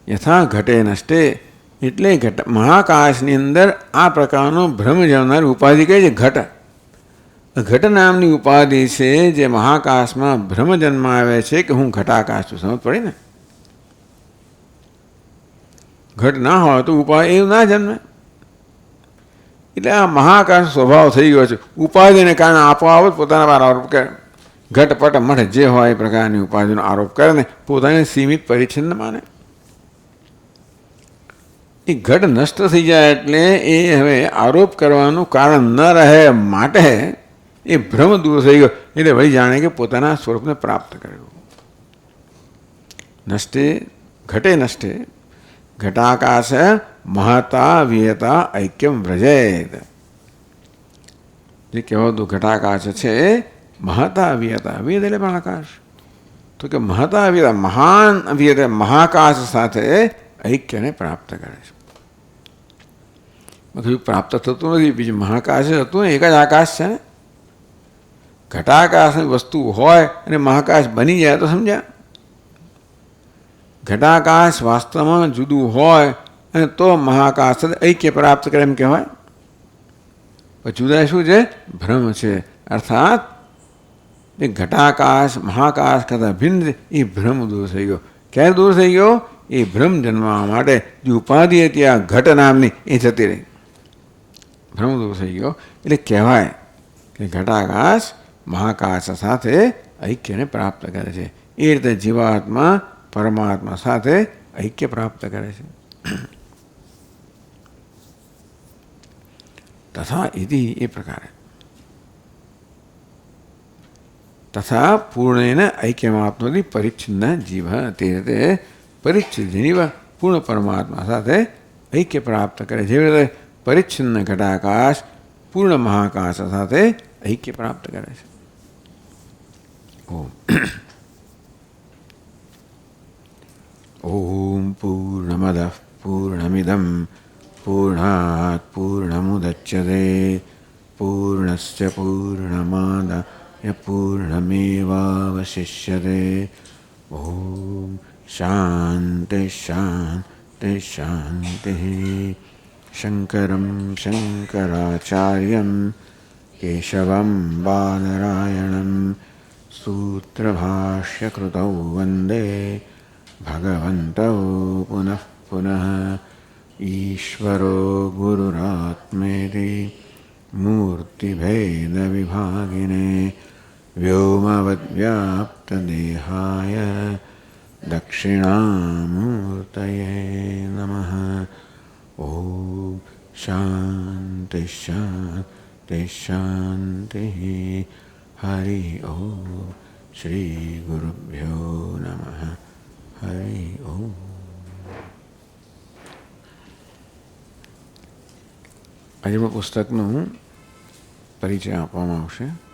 યથા ઘટે નષ્ટે એટલે મહાકાશની અંદર આ પ્રકારનો ભ્રમ જણાવનાર ઉપાધિ કઈ છે? ઘટ. ઘટ નામની ઉપાધિ છે જે મહાકાશમાં ભ્રમ જન્માવે છે કે હું ઘટાકાશ છું. સમજ પડી ને. ઘટ ના હોય તો ઉપાધિ એવું ના જન્મે. એટલે આ મહાકાશ સ્વભાવ થઈ ગયો છે. ઉપાધિને કારણે આપોઆપ પોતાના પર આરોપ કરે. ઘટપટ મઠ જે હોય એ પ્રકારની ઉપાધિનો આરોપ કરે ને પોતાને સીમિત પરિચ્છિન્ન માને. એ ઘટ નષ્ટ થઈ જાય એટલે એ હવે આરોપ કરવાનું કારણ ન રહે માટે એ ભ્રમ દૂર થઈ ગયો. એટલે વળી જાણે કે પોતાના સ્વરૂપને પ્રાપ્ત કર્યું. નષ્ટે ઘટે નષ્ટે ઘટાકાશ મહતા વિયતા ઐક્યમ વ્રજેત. જે કહેવાતું ઘટાકાશ છે મહતા વિયતા, વિયત એટલે પણ આકાશ. તો કે મહતા વિયતા મહાન વિયત મહાકાશ સાથે ઐક્યને પ્રાપ્ત કરે છે. બધું પ્રાપ્ત થતું નથી. બીજું મહાકાશ હતું એક જ આકાશ છે ને. ઘટાકાશની વસ્તુ હોય અને મહાકાશ બની જાય તો સમજ્યા. ઘટાકાશ વાસ્તવમાં જુદું હોય અને તો મહાકાશ ઐક્ય પ્રાપ્ત કરે એમ કહેવાય. પણ જુદા શું છે? ભ્રમ છે. અર્થાત એ ઘટાકાશ મહાકાશ કરતાં ભિન્ન એ ભ્રમ દૂર થઈ ગયો. ક્યારે દૂર થઈ ગયો? એ ભ્રમ જન્મવા માટે જે ઉપાધિ હતી આ ઘટ નામની એ જતી રહી. ભ્રમ દૂર થઈ ગયો એટલે કહેવાય કે ઘટાકાશ મહાકાશ સાથે ઐક્યને પ્રાપ્ત કરે છે. એ રીતે જીવાત્મા પરમાત્મા સાથે ઐક્ય પ્રાપ્ત કરે છે. તથા ઇતિ એ પ્રકારે તથા પૂર્ણેન ઐક્યમાપ્નોતિ પરિચ્છિન્ન જીવ. તે રીતે પરિચ્છિન્ન જીવ પૂર્ણ પરમાત્મા સાથે ઐક્ય પ્રાપ્ત કરે. જેવી રીતે પરિચ્છિન્ન ઘટાકાશ પૂર્ણ મહાકાશ સાથે ઐક્ય પ્રાપ્ત કરે છે. ઓમ પૂર્ણમદઃ પૂર્ણમિદં પૂર્ણાત પૂર્ણમુદચ્યતે પૂર્ણસ્ય પૂર્ણમાદાય પૂર્ણમેવાવશિષ્યતે. ઓમ શાંતિ શાંતિ શાંતિ. શંકરં શંકરાચાર્યં કેશવં બાદરાયણં સૂત્રભાષ્યકૃતૌ વંદે ભગવन्तौ પુનઃ પુનઃ. ઈશ્વરો ગુરુરાત્મેતિ મૂર્તિભેદવિભાગિને વ્યોમવદ્વ્યાપ્તદેહાય દક્ષિણામૂર્તયે નમઃ. ઓમ શાંતિ શાંતિ શાંતિ. હરિ ઓમ. શ્રી ગુરુભ્યો નમઃ. હરિ ઓમ. આજે પુસ્તકનું પરિચય આપવામાં આવશે.